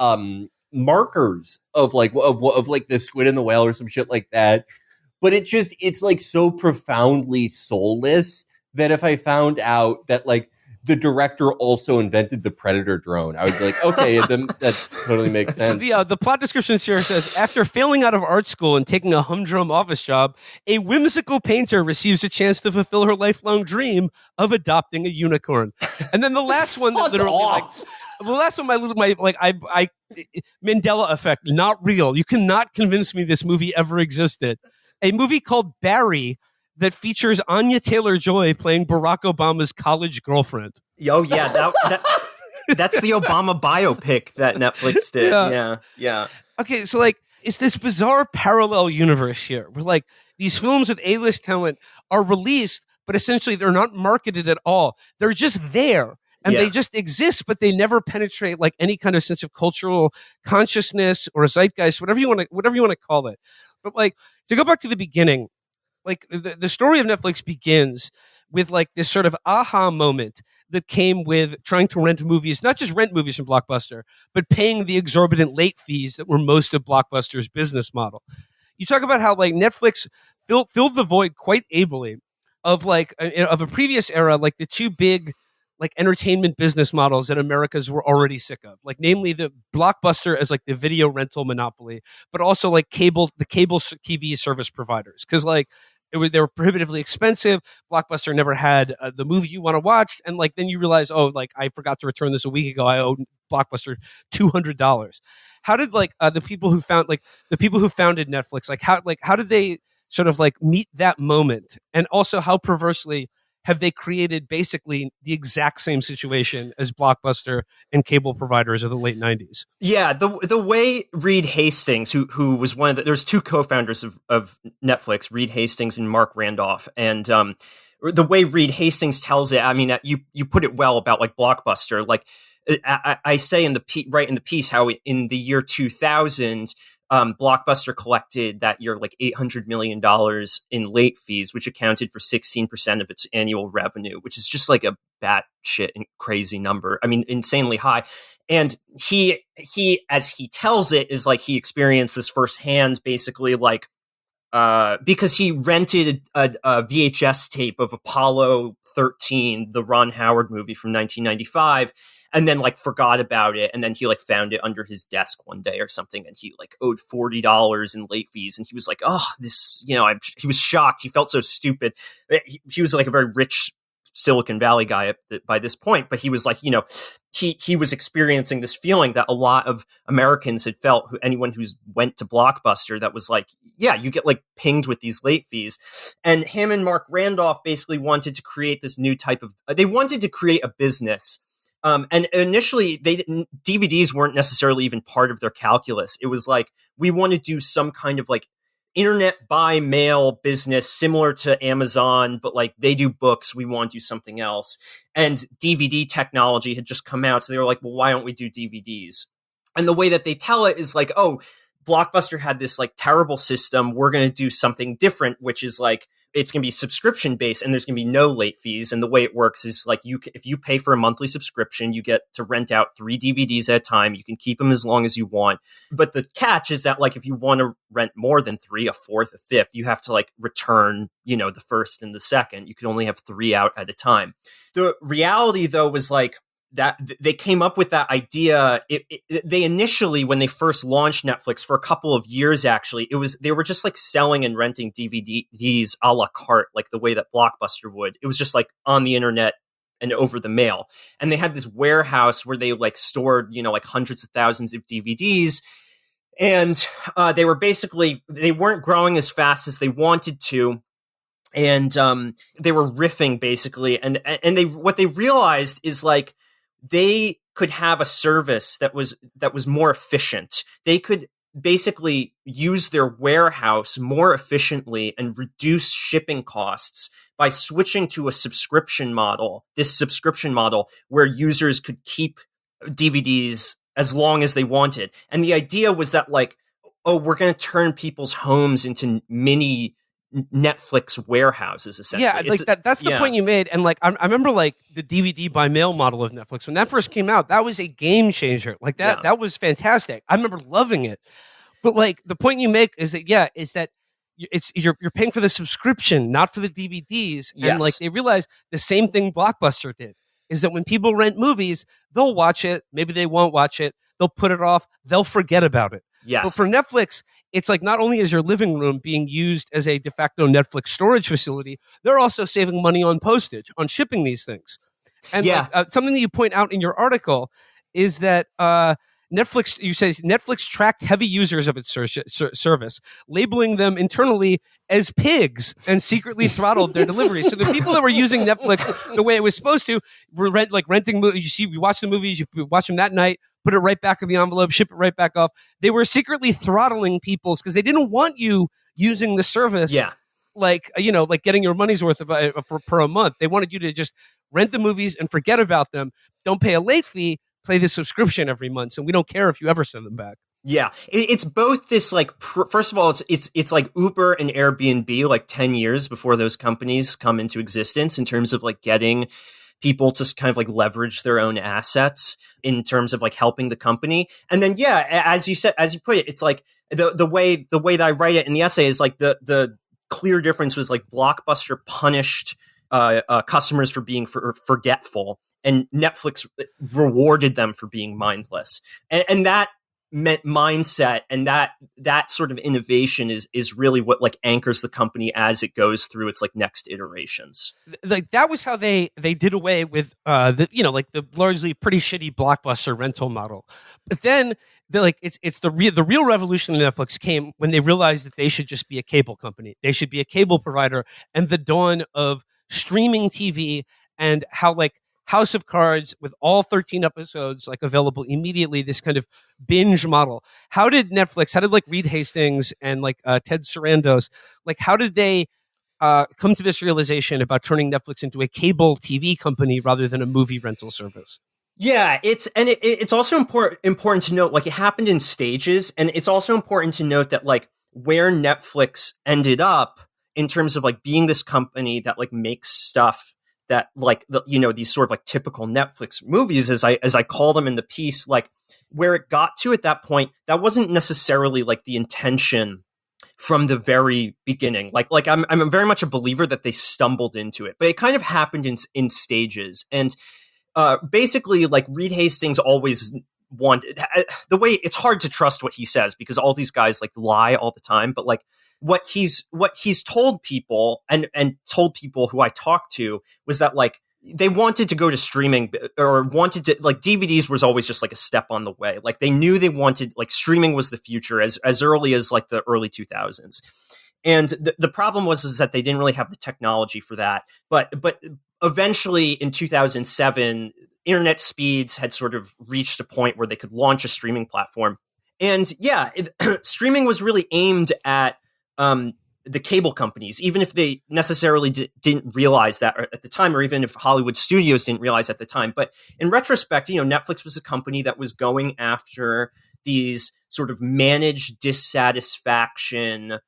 markers of like the squid and the whale or some shit like that. But it's like so profoundly soulless that if I found out that like the director also invented the Predator drone, I would be like, okay, that totally makes sense. So the plot description here says, after failing out of art school and taking a humdrum office job, a whimsical painter receives a chance to fulfill her lifelong dream of adopting a unicorn. And then the last one that literally Mandela effect, not real. You cannot convince me this movie ever existed. A movie called Barry that features Anya Taylor-Joy playing Barack Obama's college girlfriend. Oh, yeah. That's the Obama biopic that Netflix did. Yeah. Okay, so like, it's this bizarre parallel universe here where like these films with A-list talent are released, but essentially they're not marketed at all. They're just there. And they just exist, but they never penetrate like any kind of sense of cultural consciousness or zeitgeist, whatever you want to call it. But like, to go back to the beginning, like the story of Netflix begins with like this sort of aha moment that came with trying to rent movies, not just rent movies from Blockbuster, but paying the exorbitant late fees that were most of Blockbuster's business model. You talk about how like Netflix filled the void quite ably of like of a previous era, like the two big like entertainment business models that Americans were already sick of, like namely the Blockbuster as like the video rental monopoly, but also like the cable TV service providers. Cause like they were prohibitively expensive. Blockbuster never had the movie you want to watch. And like, then you realize, oh, like I forgot to return this a week ago. I owe Blockbuster $200. How did the people who founded Netflix, how did they sort of meet that moment? And also, how perversely have they created basically the exact same situation as Blockbuster and cable providers of the late 90s? Yeah, the way Reed Hastings, who was one of there's two co-founders of Netflix, Reed Hastings and Mark Randolph, and the way Reed Hastings tells it, I mean, you put it well about Blockbuster. I say in the piece how in the year 2000, Blockbuster collected that year $800 million in late fees, which accounted for 16% of its annual revenue, which is just a batshit and crazy number. I mean, insanely high. And he, as he tells it, is he experienced this firsthand, basically because he rented a VHS tape of Apollo 13, the Ron Howard movie from 1995. And then forgot about it, and then he found it under his desk one day or something, and he owed $40 in late fees, and he was oh, this, he was shocked. He felt so stupid. He was a very rich Silicon Valley guy by this point, but he was he was experiencing this feeling that a lot of Americans had felt. Anyone who's went to Blockbuster, that was yeah, you get pinged with these late fees. And him and Mark Randolph basically wanted to create this new type of. They wanted to create a business. And initially, DVDs weren't necessarily even part of their calculus. It was we want to do some kind of internet by mail business similar to Amazon, but they do books. We want to do something else. And DVD technology had just come out. So they were well, why don't we do DVDs? And the way that they tell it is oh, Blockbuster had this terrible system. We're going to do something different, which is it's going to be subscription based and there's going to be no late fees. And the way it works is if you pay for a monthly subscription, you get to rent out 3 DVDs at a time. You can keep them as long as you want. But the catch is that if you want to rent more than 3, a 4th, a 5th, you have to return, the first and the second. You can only have 3 out at a time. The reality though was that they came up with that idea. They initially, when they first launched Netflix for a couple of years, actually, they were just selling and renting DVDs a la carte, the way that Blockbuster would. It was just on the internet and over the mail. And they had this warehouse where they stored, hundreds of thousands of DVDs. And they weren't growing as fast as they wanted to. And they were riffing basically. And what they realized is they could have a service that was more efficient. They could basically use their warehouse more efficiently and reduce shipping costs by switching to a subscription model. This subscription model where users could keep DVDs as long as they wanted. And the idea was that oh, we're going to turn people's homes into mini Netflix warehouses, essentially. Yeah, that's the point you made. And I remember the DVD by mail model of Netflix when that first came out. That was a game changer. That was fantastic. I remember loving it. But the point you make is that you're paying for the subscription, not for the DVDs. Yes. And they realized the same thing Blockbuster did is that when people rent movies, they'll watch it. Maybe they won't watch it. They'll put it off. They'll forget about it. Yes. But for Netflix, it's not only is your living room being used as a de facto Netflix storage facility, they're also saving money on postage, on shipping these things. And something that you point out in your article is that Netflix tracked heavy users of its service, labeling them internally as pigs and secretly throttled their deliveries. So the people that were using Netflix the way it was supposed to were renting movies. You watch the movies, you watch them that night, put it right back in the envelope, ship it right back off. They were secretly throttling people's because they didn't want you using the service. Yeah. Getting your money's worth per a month. They wanted you to just rent the movies and forget about them. Don't pay a late fee. Play the subscription every month, and we don't care if you ever send them back. Yeah, it's both this first of all, it's like Uber and Airbnb 10 years before those companies come into existence in terms of getting people to kind of leverage their own assets in terms of helping the company. And then as you put it, it's the way that I write it in the essay is the clear difference was Blockbuster punished customers for being forgetful. And Netflix rewarded them for being mindless. And that mindset, and that sort of innovation is really what like anchors the company as it goes through its like next iterations. Like that was how they did away with the like the largely pretty shitty blockbuster rental model. But then it's the real revolution in Netflix came when they realized that they should just be a cable company. They should be a cable provider, and the dawn of streaming TV, and how like House of Cards with all 13 episodes like available immediately, this kind of binge model. How did like Reed Hastings and like Ted Sarandos, like how did they come to this realization about turning Netflix into a cable TV company rather than a movie rental service? Yeah, it's also important to note, like, it happened in stages, and it's also important to note that like where Netflix ended up in terms of like being this company that like makes stuff that like these sort of like typical Netflix movies, as I call them in the piece, like where it got to at that point, that wasn't necessarily like the intention from the very beginning. Like I'm very much a believer that they stumbled into it, but it kind of happened in stages. And basically, like Reed Hastings always wanted the way it's hard to trust what he says because all these guys like lie all the time. But like what he's told people and told people who I talked to was that like they wanted to go to streaming or wanted to like DVDs was always just like a step on the way. Like they knew they wanted like streaming was the future as early as like the early 2000s. And the problem was that they didn't really have the technology for that. But eventually in 2007, internet speeds had sort of reached a point where they could launch a streaming platform. And yeah, streaming was really aimed at the cable companies, even if they necessarily didn't realize that at the time, or even if Hollywood studios didn't realize at the time. But in retrospect, Netflix was a company that was going after these sort of managed dissatisfaction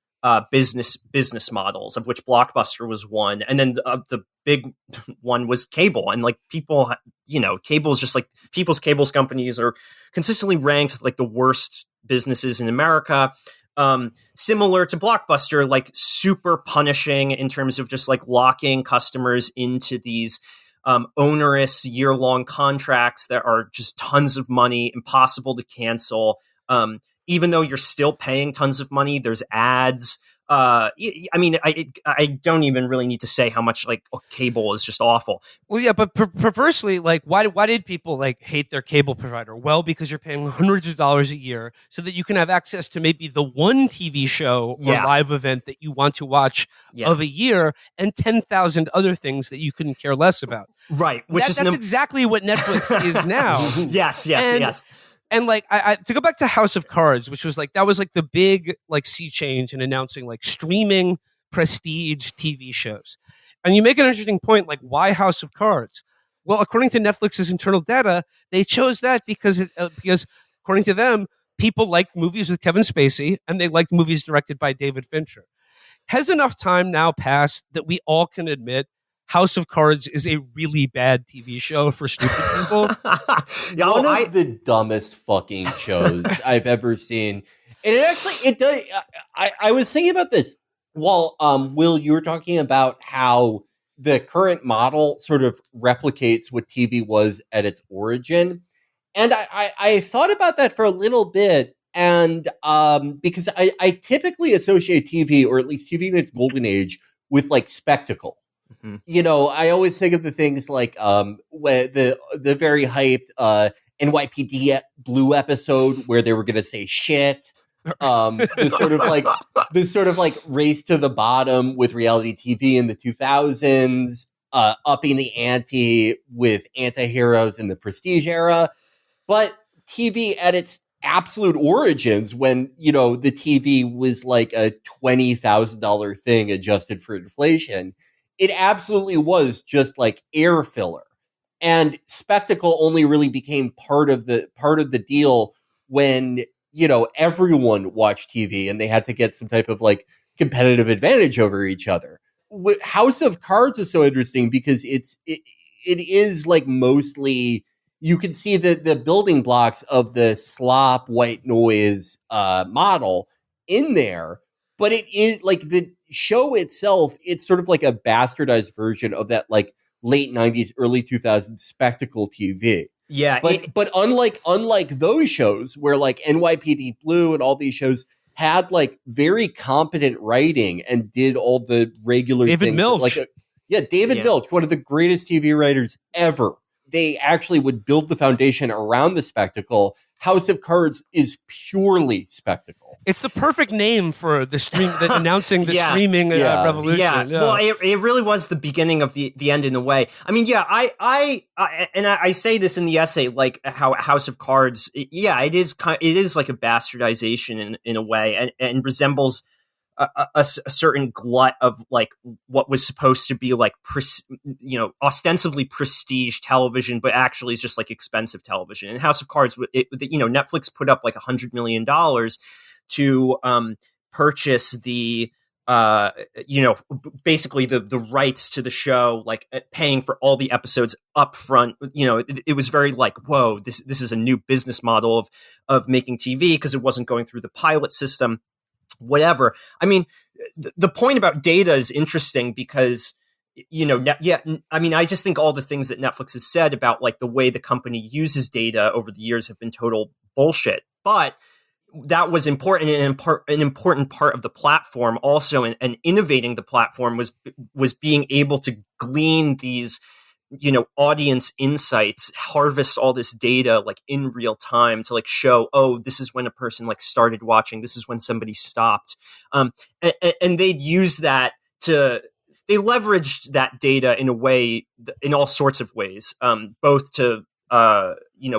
business models, of which Blockbuster was one, and then the big one was cable. And like people, cable is just like people's cables companies are consistently ranked like the worst businesses in America. Similar to Blockbuster, like super punishing in terms of just like locking customers into these onerous year-long contracts that are just tons of money, impossible to cancel. Even though you're still paying tons of money, there's ads. I mean, I don't even really need to say how much like cable is just awful. Well, yeah, but perversely, like, why did people like hate their cable provider? Well, because you're paying hundreds of dollars a year so that you can have access to maybe the one TV show or live event that you want to watch of a year, and 10,000 other things that you couldn't care less about. Right, that's exactly what Netflix is now. Yes. And like I to go back to House of Cards, which was like that was like the big like sea change in announcing like streaming prestige TV shows. And you make an interesting point, like why House of Cards? Well, according to Netflix's internal data, they chose that because according to them, people liked movies with Kevin Spacey and they liked movies directed by David Fincher. Has enough time now passed that we all can admit House of Cards is a really bad TV show for stupid people? One of the dumbest fucking shows I've ever seen. And it does. I was thinking about this while, Will, you were talking about how the current model sort of replicates what TV was at its origin. And I thought about that for a little bit. And because I typically associate TV, or at least TV in its golden age, with like spectacle. Mm-hmm. I always think of the things like the very hyped NYPD Blue episode where they were going to say shit. This sort of like race to the bottom with reality TV in the 2000s, upping the ante with anti-heroes in the Prestige era. But TV at its absolute origins, when the TV was like a $20,000 thing adjusted for inflation, it absolutely was just like air filler. And spectacle only really became part of the deal when everyone watched TV and they had to get some type of like competitive advantage over each other. House of Cards is so interesting because it is like mostly, you can see the building blocks of the slop white noise model in there, but it is like the show itself, it's sort of like a bastardized version of that like late 90s, early 2000s spectacle TV. Yeah, But unlike those shows where like NYPD Blue and all these shows had like very competent writing and did all the regular David things. Milch. David Milch, one of the greatest TV writers ever. They actually would build the foundation around the spectacle. House of Cards is purely spectacle. It's the perfect name for the announcing the streaming revolution. Yeah. Well, it really was the beginning of the end in a way. I mean, yeah, I say this in the essay, like how House of Cards, it is like a bastardization in a way, and resembles a certain glut of like what was supposed to be like ostensibly prestige television, but actually is just like expensive television. And House of Cards, Netflix put up like $100 million to purchase the basically the rights to the show, like paying for all the episodes up front. It was very like, whoa, this is a new business model of making TV, because it wasn't going through the pilot system. Whatever. I mean, the point about data is interesting because, I just think all the things that Netflix has said about like the way the company uses data over the years have been total bullshit. But that was important, and an important part of the platform also, and innovating the platform was being able to glean these audience insights, harvest all this data like in real time to like show, oh, this is when a person like started watching, this is when somebody stopped. And they'd use that they leveraged that data in a way, in all sorts of ways, both to,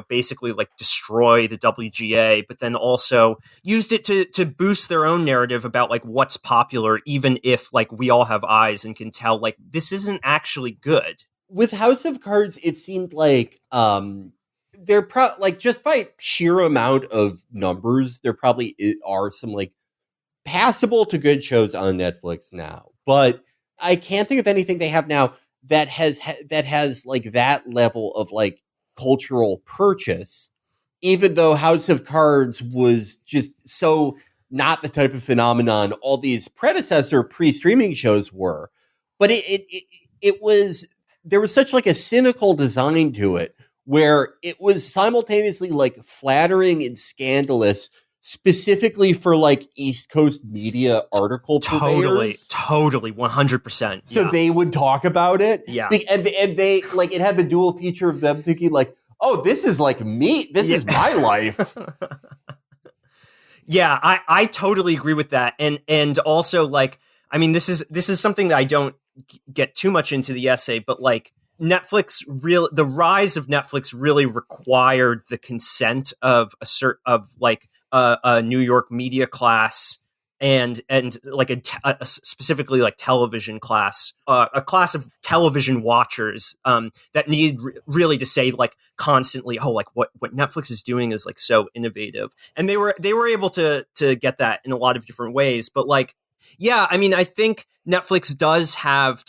basically like destroy the WGA, but then also used it to boost their own narrative about like what's popular, even if like we all have eyes and can tell like this isn't actually good. With House of Cards, it seemed like there just by sheer amount of numbers, there probably are some like passable to good shows on Netflix now. But I can't think of anything they have now that has like that level of like cultural purchase, even though House of Cards was just so not the type of phenomenon all these predecessor pre-streaming shows were. But it was, there was such like a cynical design to it where it was simultaneously like flattering and scandalous, specifically for like East Coast media article purveyors. Totally 100%. So they would talk about it. Yeah. And they like, it had the dual feature of them thinking like, oh, this is like me. This is my life. Yeah, I totally agree with that. And also like, I mean, this is something that I don't get too much into the essay, but like the rise of Netflix really required the consent of a New York media class and like a specifically like television class, a class of television watchers that need really to say like constantly, oh, like what Netflix is doing is like so innovative, and they were able to get that in a lot of different ways, but like. Yeah, I mean, I think Netflix does have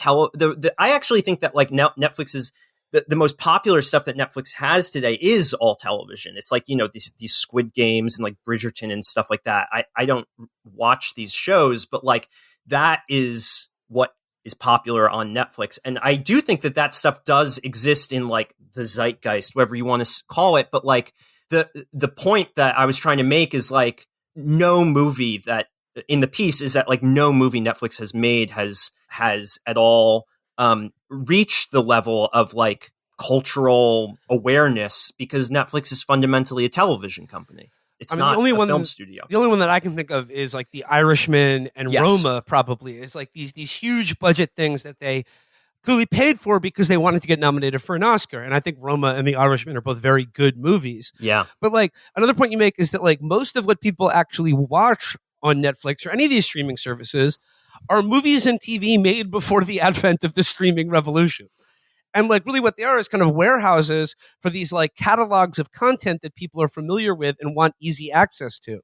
I actually think that like Netflix is the most popular stuff that Netflix has today is all television. It's like, these Squid Games and like Bridgerton and stuff like that. I don't watch these shows, but like that is what is popular on Netflix. And I do think that stuff does exist in like the zeitgeist, whatever you want to call it. But like the point that I was trying to make is like no movie that in the piece is that like no movie Netflix has made has at all reached the level of like cultural awareness, because Netflix is fundamentally a television company. It's not a film studio. The only one that I can think of is like The Irishman and Roma. Probably is like these huge budget things that they clearly paid for because they wanted to get nominated for an Oscar. And I think Roma and The Irishman are both very good movies. Yeah. But like another point you make is that like most of what people actually watch on Netflix or any of these streaming services are movies and TV made before the advent of the streaming revolution. And like really what they are is kind of warehouses for these like catalogs of content that people are familiar with and want easy access to.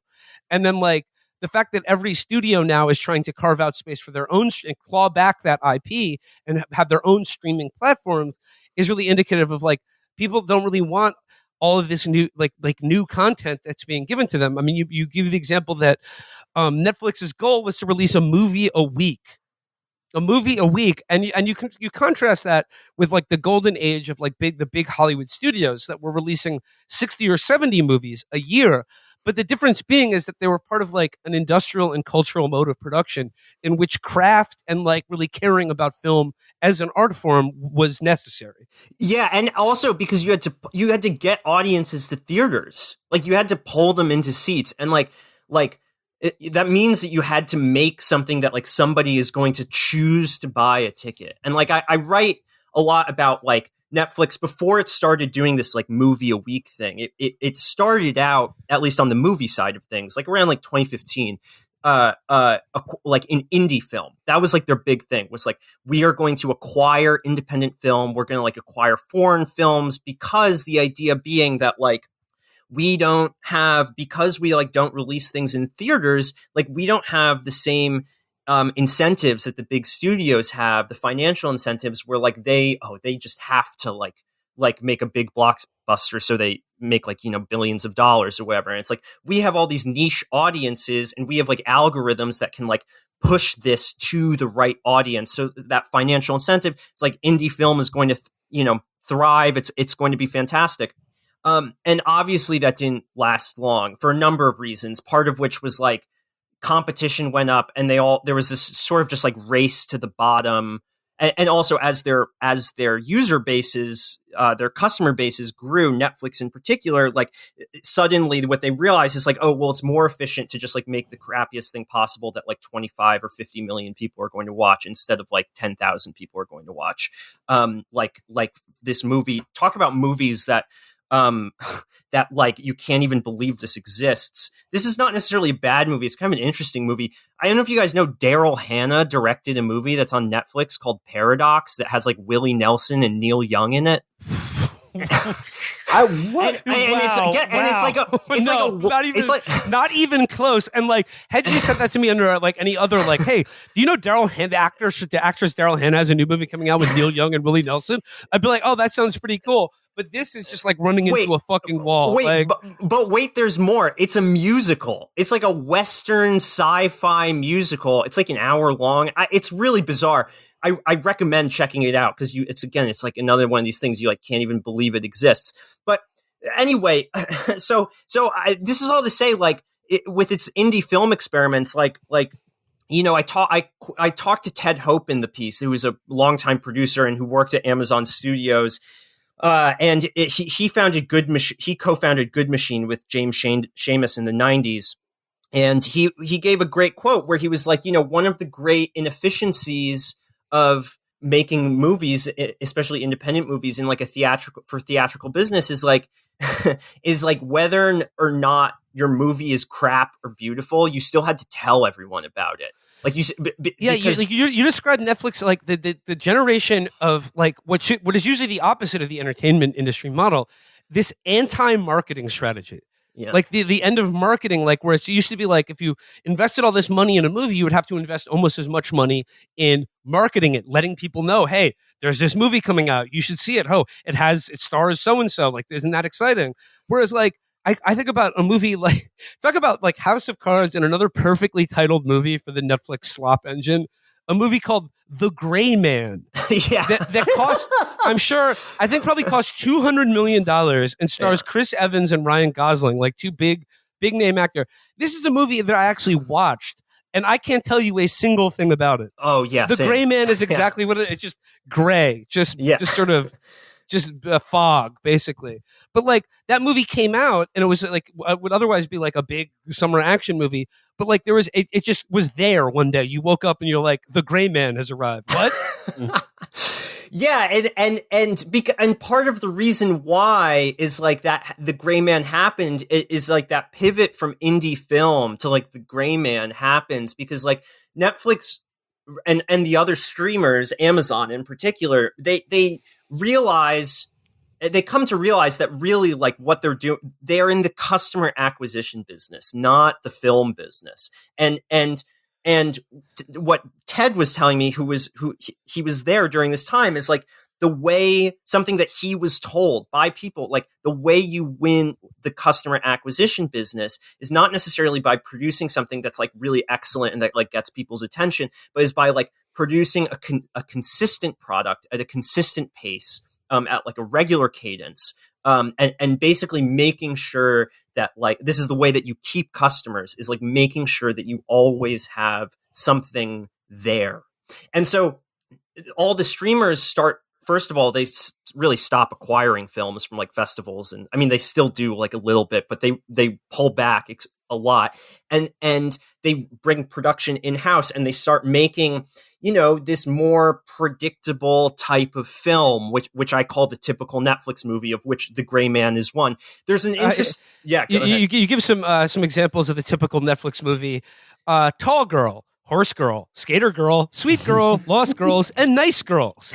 And then like the fact that every studio now is trying to carve out space for their own and claw back that IP and have their own streaming platform is really indicative of like people don't really want all of this new like new content that's being given to them. I mean, you give the example that Netflix's goal was to release a movie a week. a movie a week, and you contrast that with like the golden age of like the big Hollywood studios that were releasing 60 or 70 movies a year. But the difference being is that they were part of like an industrial and cultural mode of production in which craft and like really caring about film as an art form was necessary. Yeah, and also because you had to get audiences to theaters. Like you had to pull them into seats, and that means that you had to make something that like somebody is going to choose to buy a ticket. And like I write a lot about like Netflix before it started doing this like movie a week thing. It started out, at least on the movie side of things, like around like 2015. Like an indie film. That was like their big thing, was like, we are going to acquire independent film. We're going to like acquire foreign films, because the idea being that like, because we like don't release things in theaters, like we don't have the same incentives that the big studios have, the financial incentives where like they just have to like make a big blockbuster, so they make like, you know, billions of dollars or whatever. And it's like, we have all these niche audiences, and we have like algorithms that can like push this to the right audience. So that financial incentive, it's like indie film is going to, thrive. It's going to be fantastic. And obviously that didn't last long for a number of reasons, part of which was like competition went up, and there was this sort of just like race to the bottom. And also as their user bases, their customer bases grew, Netflix in particular, like suddenly what they realized is like, oh, well, it's more efficient to just like make the crappiest thing possible that like 25 or 50 million people are going to watch, instead of like 10,000 people are going to watch. Like this movie, talk about movies that that like you can't even believe this exists. This is not necessarily a bad movie. It's kind of an interesting movie. I don't know if you guys know, Daryl Hannah directed a movie that's on Netflix called Paradox that has like Willie Nelson and Neil Young in it. Not even close. And like, had you said that to me under like any other, like, hey, do you know Daryl Hannah, the actress Daryl Hannah has a new movie coming out with Neil Young and Willie Nelson? I'd be like, oh, that sounds pretty cool. But this is just like running into a fucking wall. But wait, there's more. It's a musical. It's like a Western sci-fi musical. It's like an hour long. It's really bizarre. I recommend checking it out, because it's like another one of these things you like can't even believe it exists. But anyway, so this is all to say, like, with its indie film experiments, I talked to Ted Hope in the piece, who was a longtime producer and who worked at Amazon Studios. And he co-founded Good Machine with James Seamus in the 90s. And he gave a great quote where he was like, one of the great inefficiencies of making movies, especially independent movies, in like theatrical business is like whether or not your movie is crap or beautiful, you still had to tell everyone about it. Like you described Netflix like the generation of like what is usually the opposite of the entertainment industry model, this anti-marketing strategy. Yeah. Like the end of marketing, like where it used to be like, if you invested all this money in a movie, you would have to invest almost as much money in marketing it, letting people know, hey, there's this movie coming out, you should see it. Oh, it stars so-and-so. Like, isn't that exciting? Whereas like, I think about a movie like, talk about like House of Cards and another perfectly titled movie for the Netflix slop engine, a movie called The Gray Man. Yeah. That cost, I think probably cost $200 million and stars Chris Evans and Ryan Gosling, like two big name actor. This is a movie that I actually watched, and I can't tell you a single thing about it. Oh, yeah. The Gray Man is exactly what it's just gray, just sort of just a fog, basically. But like that movie came out, and it was like would otherwise be like a big summer action movie. But like there was, it just was there one day. You woke up and you're like, the Gray Man has arrived. What? Yeah, and part of the reason why is like that the Gray Man happened is like that pivot from indie film to like the Gray Man happens because like Netflix and the other streamers, Amazon in particular, they come to realize that really like what they're doing, they're in the customer acquisition business, not the film business. And what Ted was telling me, who he was there during this time, is like something that he was told by people, like the way you win the customer acquisition business is not necessarily by producing something that's like really excellent and that like gets people's attention, but is by like producing a consistent product at a consistent pace, at like a regular cadence, and basically making sure that like this is the way that you keep customers, is like making sure that you always have something there. And so all the streamers start, first of all, they really stop acquiring films from like festivals. And I mean, they still do like a little bit, but they pull back a lot, and they bring production in-house, and they start making, you know, this more predictable type of film, which I call the typical Netflix movie, of which The Gray Man is one. There's an interest. You give some examples of the typical Netflix movie: Tall Girl, Horse Girl, Skater Girl, Sweet Girl, Lost Girls, and Nice Girls.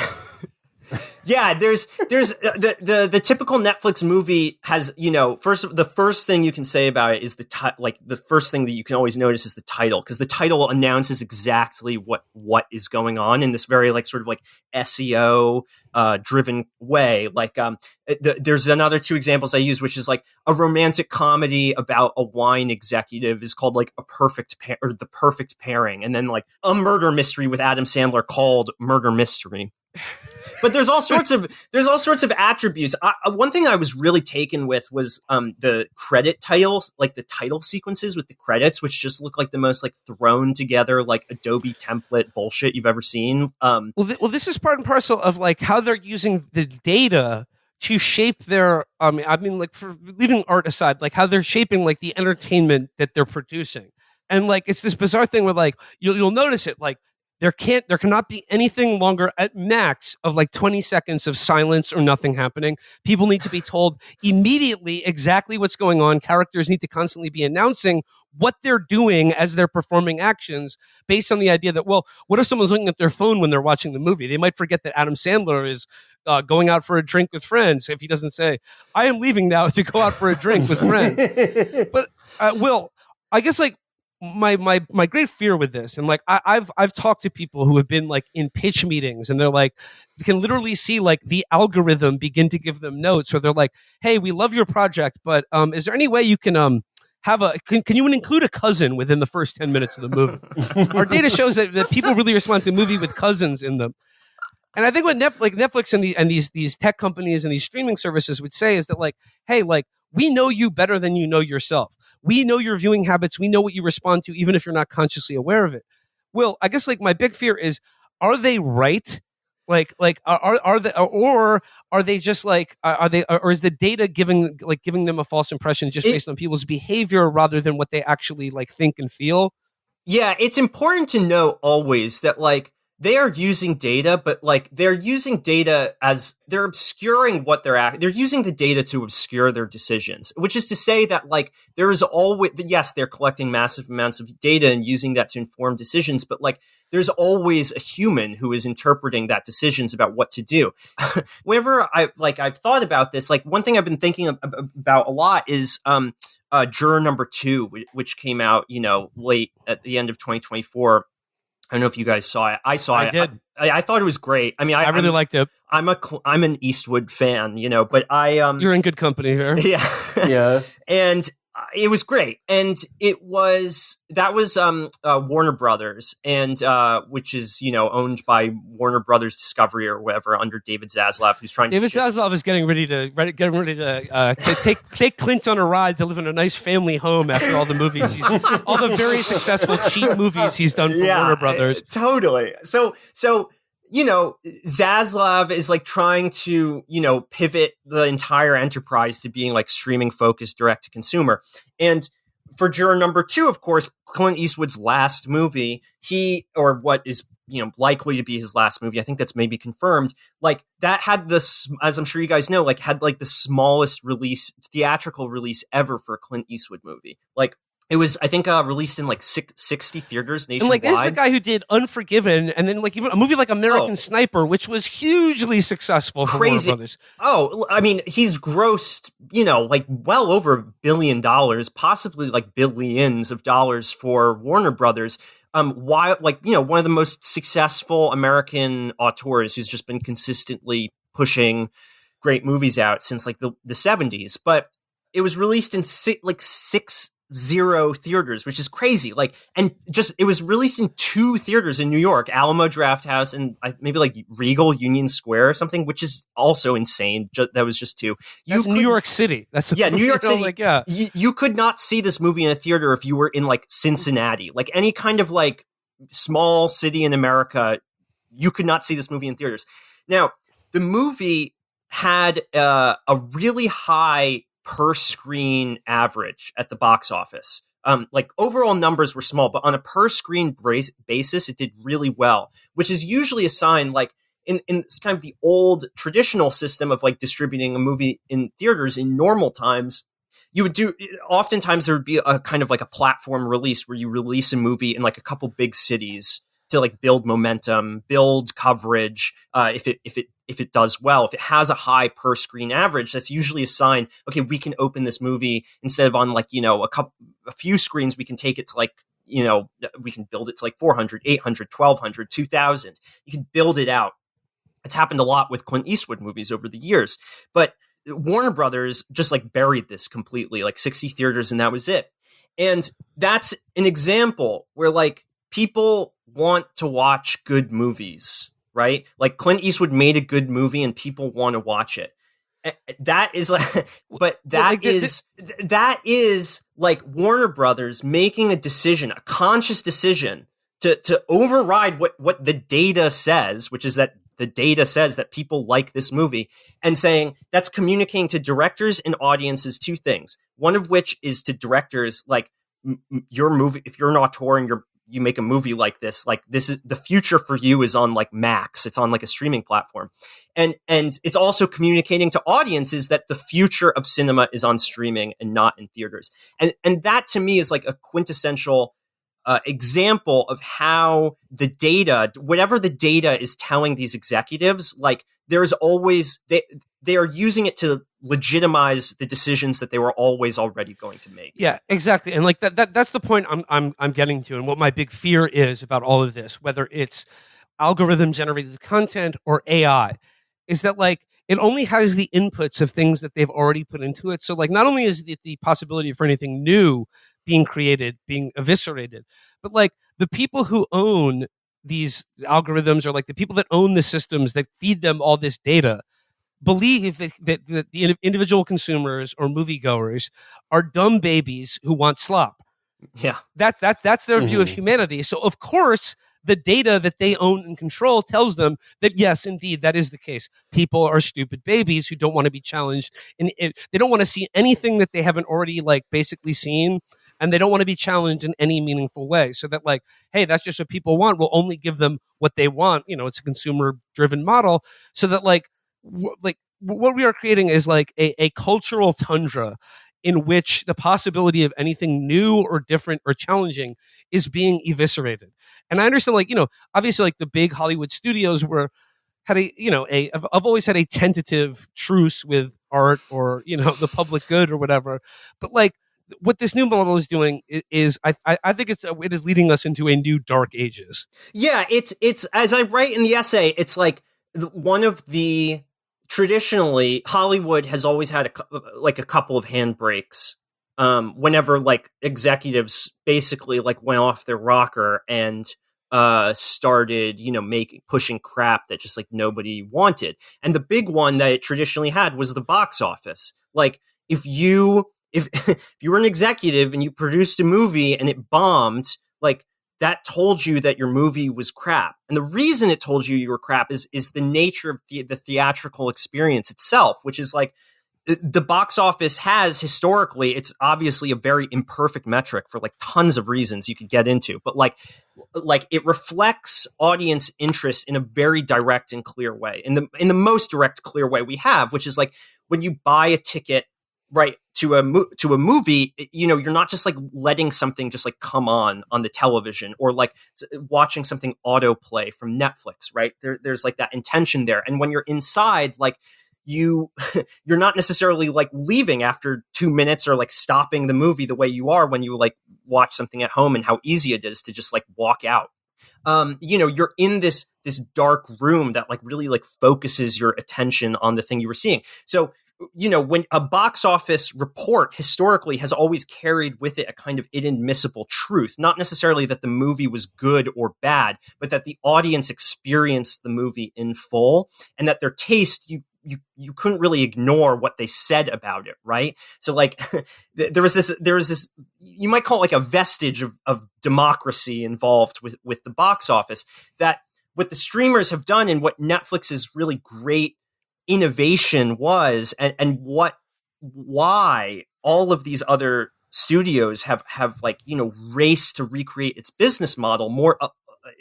Yeah, there's the typical Netflix movie has, you know, the first thing you can say about it is the first thing that you can always notice is the title, because the title announces exactly what is going on in this very like sort of like SEO driven way. Like there's another two examples I use, which is like a romantic comedy about a wine executive is called like The Perfect Pairing, and then like a murder mystery with Adam Sandler called Murder Mystery. But there's all sorts of attributes. One thing I was really taken with was the credit titles, like the title sequences with the credits, which just look like the most like thrown together like Adobe template bullshit you've ever seen. Well, this is part and parcel of like how they're using the data to shape their. I mean, like, for leaving art aside, like how they're shaping like the entertainment that they're producing, and like it's this bizarre thing where like you'll notice it like. There cannot be anything longer at max of like 20 seconds of silence or nothing happening. People need to be told immediately exactly what's going on. Characters need to constantly be announcing what they're doing as they're performing actions, based on the idea that, well, what if someone's looking at their phone when they're watching the movie? They might forget that Adam Sandler is going out for a drink with friends if he doesn't say, I am leaving now to go out for a drink with friends. But Will, I guess like, my great fear with this, and like I've talked to people who have been like in pitch meetings, and they're like, you can literally see like the algorithm begin to give them notes where they're like, hey, we love your project, but is there any way you can can you include a cousin within the first 10 minutes of the movie? Our data shows that people really respond to a movie with cousins in them. And I think what Netflix and these tech companies and these streaming services would say is that like, hey, like, we know you better than you know yourself. We know your viewing habits. We know what you respond to, even if you're not consciously aware of it. Will, I guess like my big fear is, are they right? Like are they, or are they just like, or is the data giving them a false impression just based on people's behavior rather than what they actually like think and feel? Yeah, it's important to know always that like, they are using data, but like they're using data as they're obscuring what they're using the data to obscure their decisions, which is to say that like there is always, yes, they're collecting massive amounts of data and using that to inform decisions, but like there's always a human who is interpreting that decisions about what to do. Whenever I've thought about this, like one thing I've been thinking about a lot is Juror Number 2, which came out, you know, late at the end of 2024. I don't know if you guys saw it. I saw it. I did. I thought it was great. I mean, I really liked it. I'm an Eastwood fan, you know, but you're in good company here. Yeah. Yeah. And it was great. And that was Warner Brothers, and which is, you know, owned by Warner Brothers Discovery or whatever, under David Zaslav, who's trying Zaslav is getting ready to take Clint on a ride to live in a nice family home after all the movies all the very successful cheap movies he's done for Warner Brothers. Totally. So you know, Zaslav is like trying to, you know, pivot the entire enterprise to being like streaming focused, direct to consumer. And for Juror Number 2, of course, Clint Eastwood's last movie, or what is, you know, likely to be his last movie, I think that's maybe confirmed, like that had this, as I'm sure you guys know, like had like the smallest theatrical release ever for a Clint Eastwood movie. Like, it was, I think, released in like 60 theaters nationwide. And like, this is the guy who did Unforgiven, and then like even a movie like American Sniper, which was hugely successful for Warner Brothers. Oh, I mean, he's grossed, you know, like well over $1 billion, possibly like billions of dollars for Warner Brothers. While like, you know, one of the most successful American auteurs who's just been consistently pushing great movies out since like the 70s. But it was released in six 0 theaters, which is crazy. Like, and just, it was released in 2 theaters in New York, Alamo Drafthouse and maybe like Regal Union Square or something, which is also insane. That was just 2. That's New York City. That's New York City. Like, yeah, you could not see this movie in a theater if you were in like Cincinnati, like any kind of like small city in America. You could not see this movie in theaters. Now, the movie had a really high per screen average at the box office. Like overall numbers were small, but on a per screen basis, it did really well, which is usually a sign like in kind of the old traditional system of like distributing a movie in theaters in normal times. You would do, oftentimes there would be a kind of like a platform release where you release a movie in like a couple big cities to like build momentum, build coverage. If it does well, if it has a high per screen average, that's usually a sign, okay, we can open this movie instead of on like, a few screens, we can take it to like, we can build it to like 400, 800, 1200, 2000. You can build it out. It's happened a lot with Clint Eastwood movies over the years, but Warner Brothers just like buried this completely, like 60 theaters, and that was it. And that's an example where like people want to watch good movies, right? Like Clint Eastwood made a good movie and people want to watch it. That is like, but that is like Warner Brothers making a decision, a conscious decision to override what the data says, which is that the data says that people like this movie, and saying that's communicating to directors and audiences 2 things. One of which is to directors, like your movie, if you're an auteur and you make a movie like this is the future for you is on like Max. It's on like a streaming platform. And it's also communicating to audiences that the future of cinema is on streaming and not in theaters. And that to me is like a quintessential example of how the data, whatever the data is telling these executives, like there's always, they are using it to legitimize the decisions that they were always already going to make. Yeah, exactly. And like that's the point I'm getting to, and what my big fear is about all of this, whether it's algorithm generated content or AI, is that like it only has the inputs of things that they've already put into it. So like not only is it the possibility for anything new being created, being eviscerated, but like the people who own these algorithms, or like the people that own the systems that feed them all this data, believe that the individual consumers or moviegoers are dumb babies who want slop. Yeah. That's their view of humanity. So of course, the data that they own and control tells them that yes, indeed, that is the case. People are stupid babies who don't want to be challenged, and they don't want to see anything that they haven't already like basically seen, and they don't want to be challenged in any meaningful way. So that like, hey, that's just what people want. We'll only give them what they want. It's a consumer-driven model. So that like what we are creating is like a cultural tundra in which the possibility of anything new or different or challenging is being eviscerated. And I understand, like, obviously, like the big Hollywood studios had I've always had a tentative truce with art or, the public good or whatever. But like what this new model is doing is I think it is leading us into a new dark ages. Yeah, it's as I write in the essay, it's like one of the, traditionally Hollywood has always had a couple of handbrakes whenever like executives basically like went off their rocker and started pushing crap that just like nobody wanted. And the big one that it traditionally had was the box office. Like if you were an executive and you produced a movie and it bombed, like that told you that your movie was crap. And the reason it told you were crap is the nature of the theatrical experience itself, which is like the box office has historically, it's obviously a very imperfect metric for like tons of reasons you could get into, but like it reflects audience interest in a very direct and clear way, in the most direct, clear way we have, which is like when you buy a ticket, right, to a movie, you're not just like letting something just like come on the television or like watching something autoplay from Netflix, right? There's like that intention there. And when you're inside, like you're not necessarily like leaving after 2 minutes or like stopping the movie the way you are when you like watch something at home, and how easy it is to just like walk out. You're in this dark room that like really like focuses your attention on the thing you were seeing. So when a box office report historically has always carried with it a kind of inadmissible truth, not necessarily that the movie was good or bad, but that the audience experienced the movie in full, and that their taste, you couldn't really ignore what they said about it, right? So like there was this, you might call it like a vestige of democracy involved with the box office, that what the streamers have done and what Netflix's really great innovation was, and why all of these other studios have like, raced to recreate its business model more.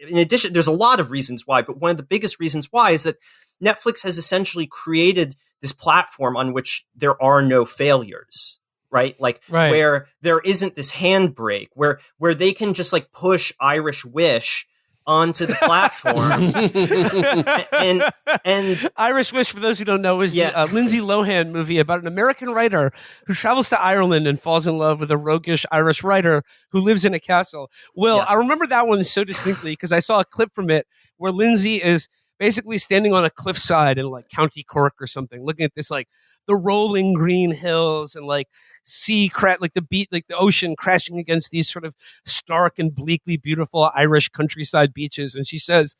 In addition, there's a lot of reasons why, but one of the biggest reasons why is that Netflix has essentially created this platform on which there are no failures, right? Like where there isn't this handbrake, where they can just like push Irish Wish onto the platform. and Irish Wish, for those who don't know, is the Lindsay Lohan movie about an American writer who travels to Ireland and falls in love with a roguish Irish writer who lives in a castle. Will, yes. I remember that one so distinctly because I saw a clip from it where Lindsay is basically standing on a cliffside in like County Cork or something, looking at this like the rolling green hills and like like the ocean crashing against these sort of stark and bleakly beautiful Irish countryside beaches. And she says,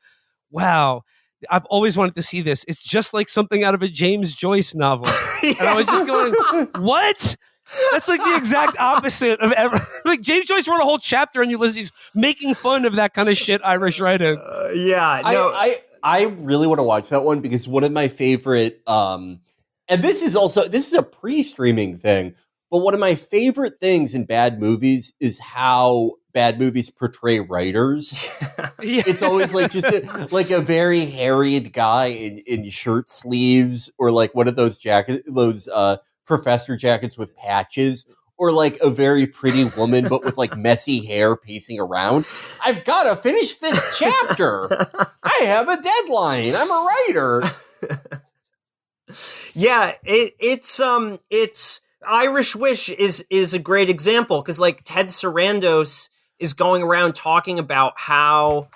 "Wow, I've always wanted to see this. It's just like something out of a James Joyce novel." And I was just going, "What?" That's like the exact opposite of ever. Like James Joyce wrote a whole chapter on Ulysses making fun of that kind of shit Irish writing. I really want to watch that one because one of my favorite, and this is a pre-streaming thing, but one of my favorite things in bad movies is how bad movies portray writers. It's always like just a very harried guy in shirt sleeves, or like one of those professor jackets with patches, or like a very pretty woman but with like messy hair pacing around. I've got to finish this chapter. I have a deadline. I'm a writer. Yeah, it's Irish Wish is a great example because like Ted Sarandos is going around talking about how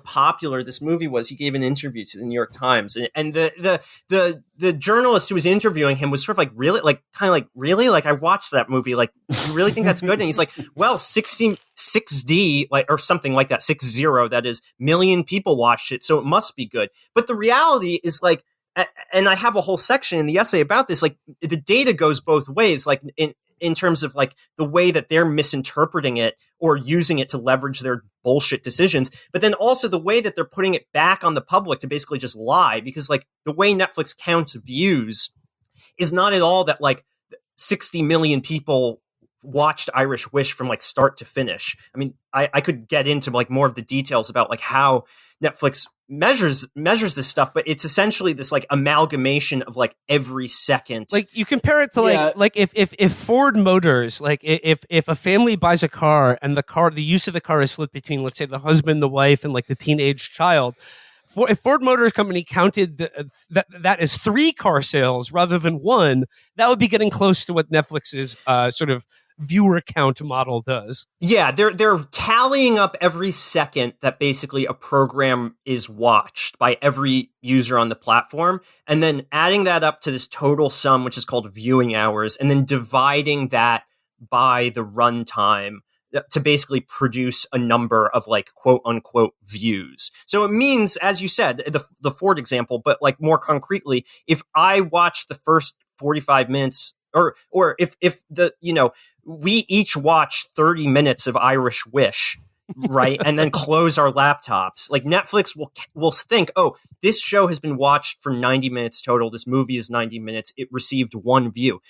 popular this movie was. He gave an interview to the New York Times, and the journalist who was interviewing him was sort of like, really, like kind of like, really, like I watched that movie, like you really think that's good? And he's like, well, 6D like or something like that, 60, that is, million people watched it, so it must be good. But the reality is like, and I have a whole section in the essay about this, like the data goes both ways, like in terms of like the way that they're misinterpreting it or using it to leverage their bullshit decisions, but then also the way that they're putting it back on the public to basically just lie, because like the way Netflix counts views is not at all that like 60 million people watched Irish Wish from like start to finish. I mean, I could get into like more of the details about like how Netflix measures this stuff, but it's essentially this like amalgamation of like every second. Like you compare it to like if Ford Motors, like if a family buys a car and the use of the car is split between, let's say, the husband, the wife, and like the teenage child. If Ford Motor Company counted that as 3 car sales rather than 1, that would be getting close to what Netflix's sort of viewer count model does. Yeah, they're tallying up every second that basically a program is watched by every user on the platform, and then adding that up to this total sum, which is called viewing hours, and then dividing that by the runtime to basically produce a number of like quote unquote views. So it means, as you said, the Ford example, but like more concretely, if I watch the first 45 minutes or if we each watch 30 minutes of Irish Wish, right? And then close our laptops. Like Netflix will think, oh, this show has been watched for 90 minutes total. This movie is 90 minutes. It received 1 view.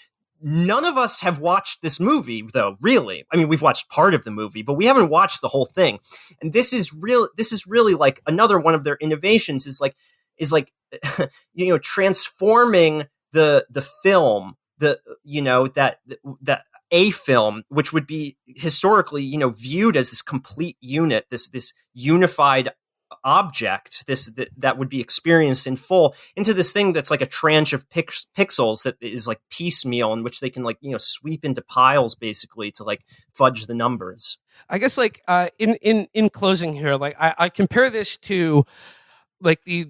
None of us have watched this movie, though, really. I mean, we've watched part of the movie, but we haven't watched the whole thing. And this is really like another one of their innovations is transforming the film, that a film, which would be historically, viewed as this complete unit, this unified object, that would be experienced in full, into this thing that's like a tranche of pixels that is like piecemeal, in which they can sweep into piles basically to like fudge the numbers. I guess like in closing here, like I compare this to the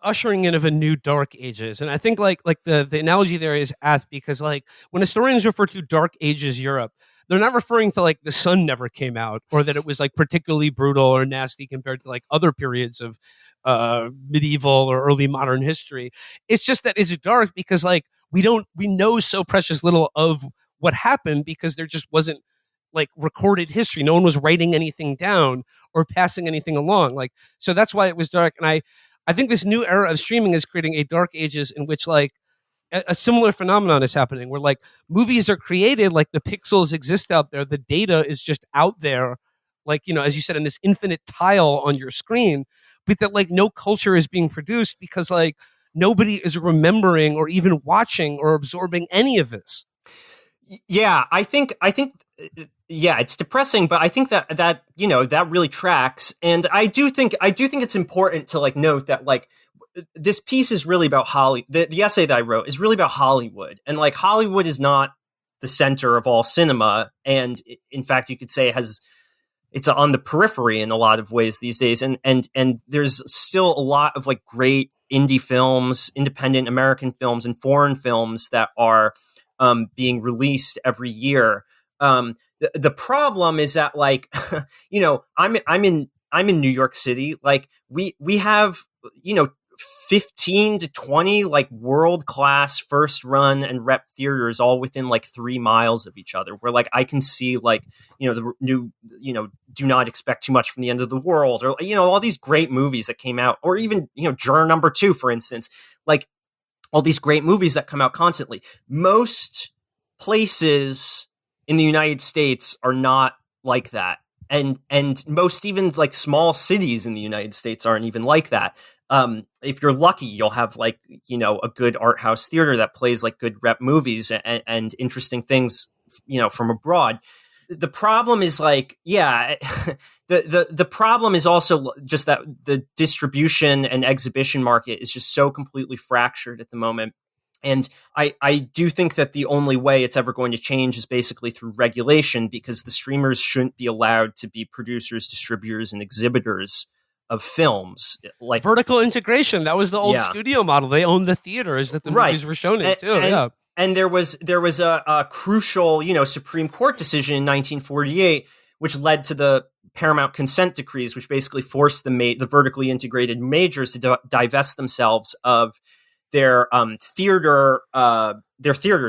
ushering in of a new dark ages. And I think like the analogy there is apt, because like when historians refer to dark ages Europe, they're not referring to like the sun never came out, or that it was like particularly brutal or nasty compared to like other periods of medieval or early modern history. It's just that it's dark because like we know so precious little of what happened, because there just wasn't like recorded history. No one was writing anything down or passing anything along. Like, so that's why it was dark. And I think this new era of streaming is creating a dark ages in which like a similar phenomenon is happening, where like movies are created, like the pixels exist out there, the data is just out there, like, you know, as you said, in this infinite tile on your screen, but that like no culture is being produced because like nobody is remembering or even watching or absorbing any of this. Yeah, I think yeah, it's depressing, but I think that you know, that really tracks. And I do think it's important to like note that like this piece is really about the essay that I wrote is really about Hollywood, and like Hollywood is not the center of all cinema, and in fact you could say it's on the periphery in a lot of ways these days, and there's still a lot of like great indie films, independent American films and foreign films that are being released every year. The problem is that like, you know, I'm in New York City. Like we have, you know, 15 to 20 like world-class first run and rep theaters all within like 3 miles of each other, where like I can see like, you know, the new, you know, Do Not Expect Too Much from the End of the World, or, you know, all these great movies that came out, or even, you know, Juror Number 2, for instance, like all these great movies that come out constantly. Most places in the United States are not like that. And most even like small cities in the United States aren't even like that. If you're lucky, you'll have like, you know, a good art house theater that plays like good rep movies and interesting things, you know, from abroad. The problem is like, yeah, the problem is also just that the distribution and exhibition market is just so completely fractured at the moment. And I do think that the only way it's ever going to change is basically through regulation, because the streamers shouldn't be allowed to be producers, distributors, and exhibitors of films. Like vertical integration. That was the old studio model. They owned the theaters that the movies were shown in too. And there was a crucial, you know, Supreme Court decision in 1948, which led to the Paramount Consent Decrees, which basically forced the vertically integrated majors to divest themselves of their theaters,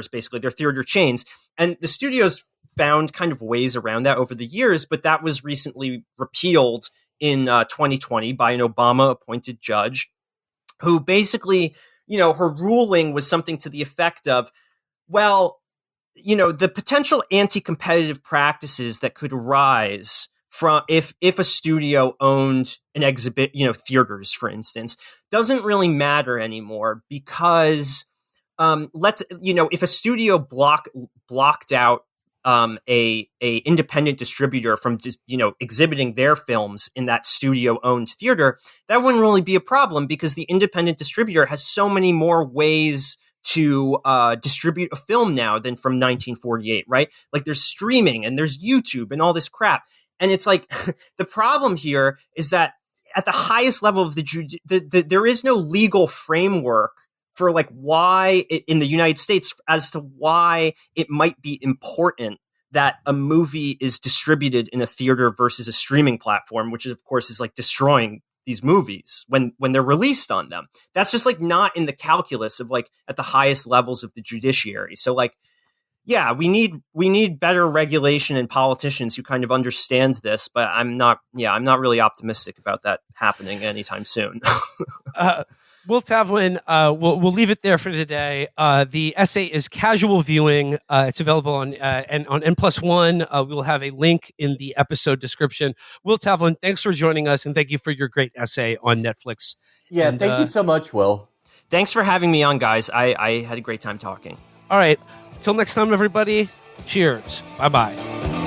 basically their theater chains. And the studios found kind of ways around that over the years, but that was recently repealed in 2020 by an Obama appointed judge, who basically, you know, her ruling was something to the effect of, well, you know, the potential anti-competitive practices that could arise from if a studio owned an exhibit, you know, theaters, for instance, doesn't really matter anymore, because if a studio blocked out a independent distributor from just, you know, exhibiting their films in that studio owned theater, that wouldn't really be a problem, because the independent distributor has so many more ways to distribute a film now than from 1948, right? Like there's streaming and there's YouTube and all this crap. And it's like, the problem here is that at the highest level of there is no legal framework for like why in the United States as to why it might be important that a movie is distributed in a theater versus a streaming platform, which of course is like destroying these movies when they're released on them. That's just like not in the calculus of like at the highest levels of the judiciary. So like, yeah, we need better regulation and politicians who kind of understand this, but I'm not really optimistic about that happening anytime soon. Will Tavlin, we'll leave it there for today. The essay is Casual Viewing. It's available on N+1. We'll have a link in the episode description. Will Tavlin, thanks for joining us, and thank you for your great essay on Netflix. Yeah, and thank you so much, Will. Thanks for having me on, guys. I had a great time talking. All right. Till next time, everybody. Cheers. Bye-bye.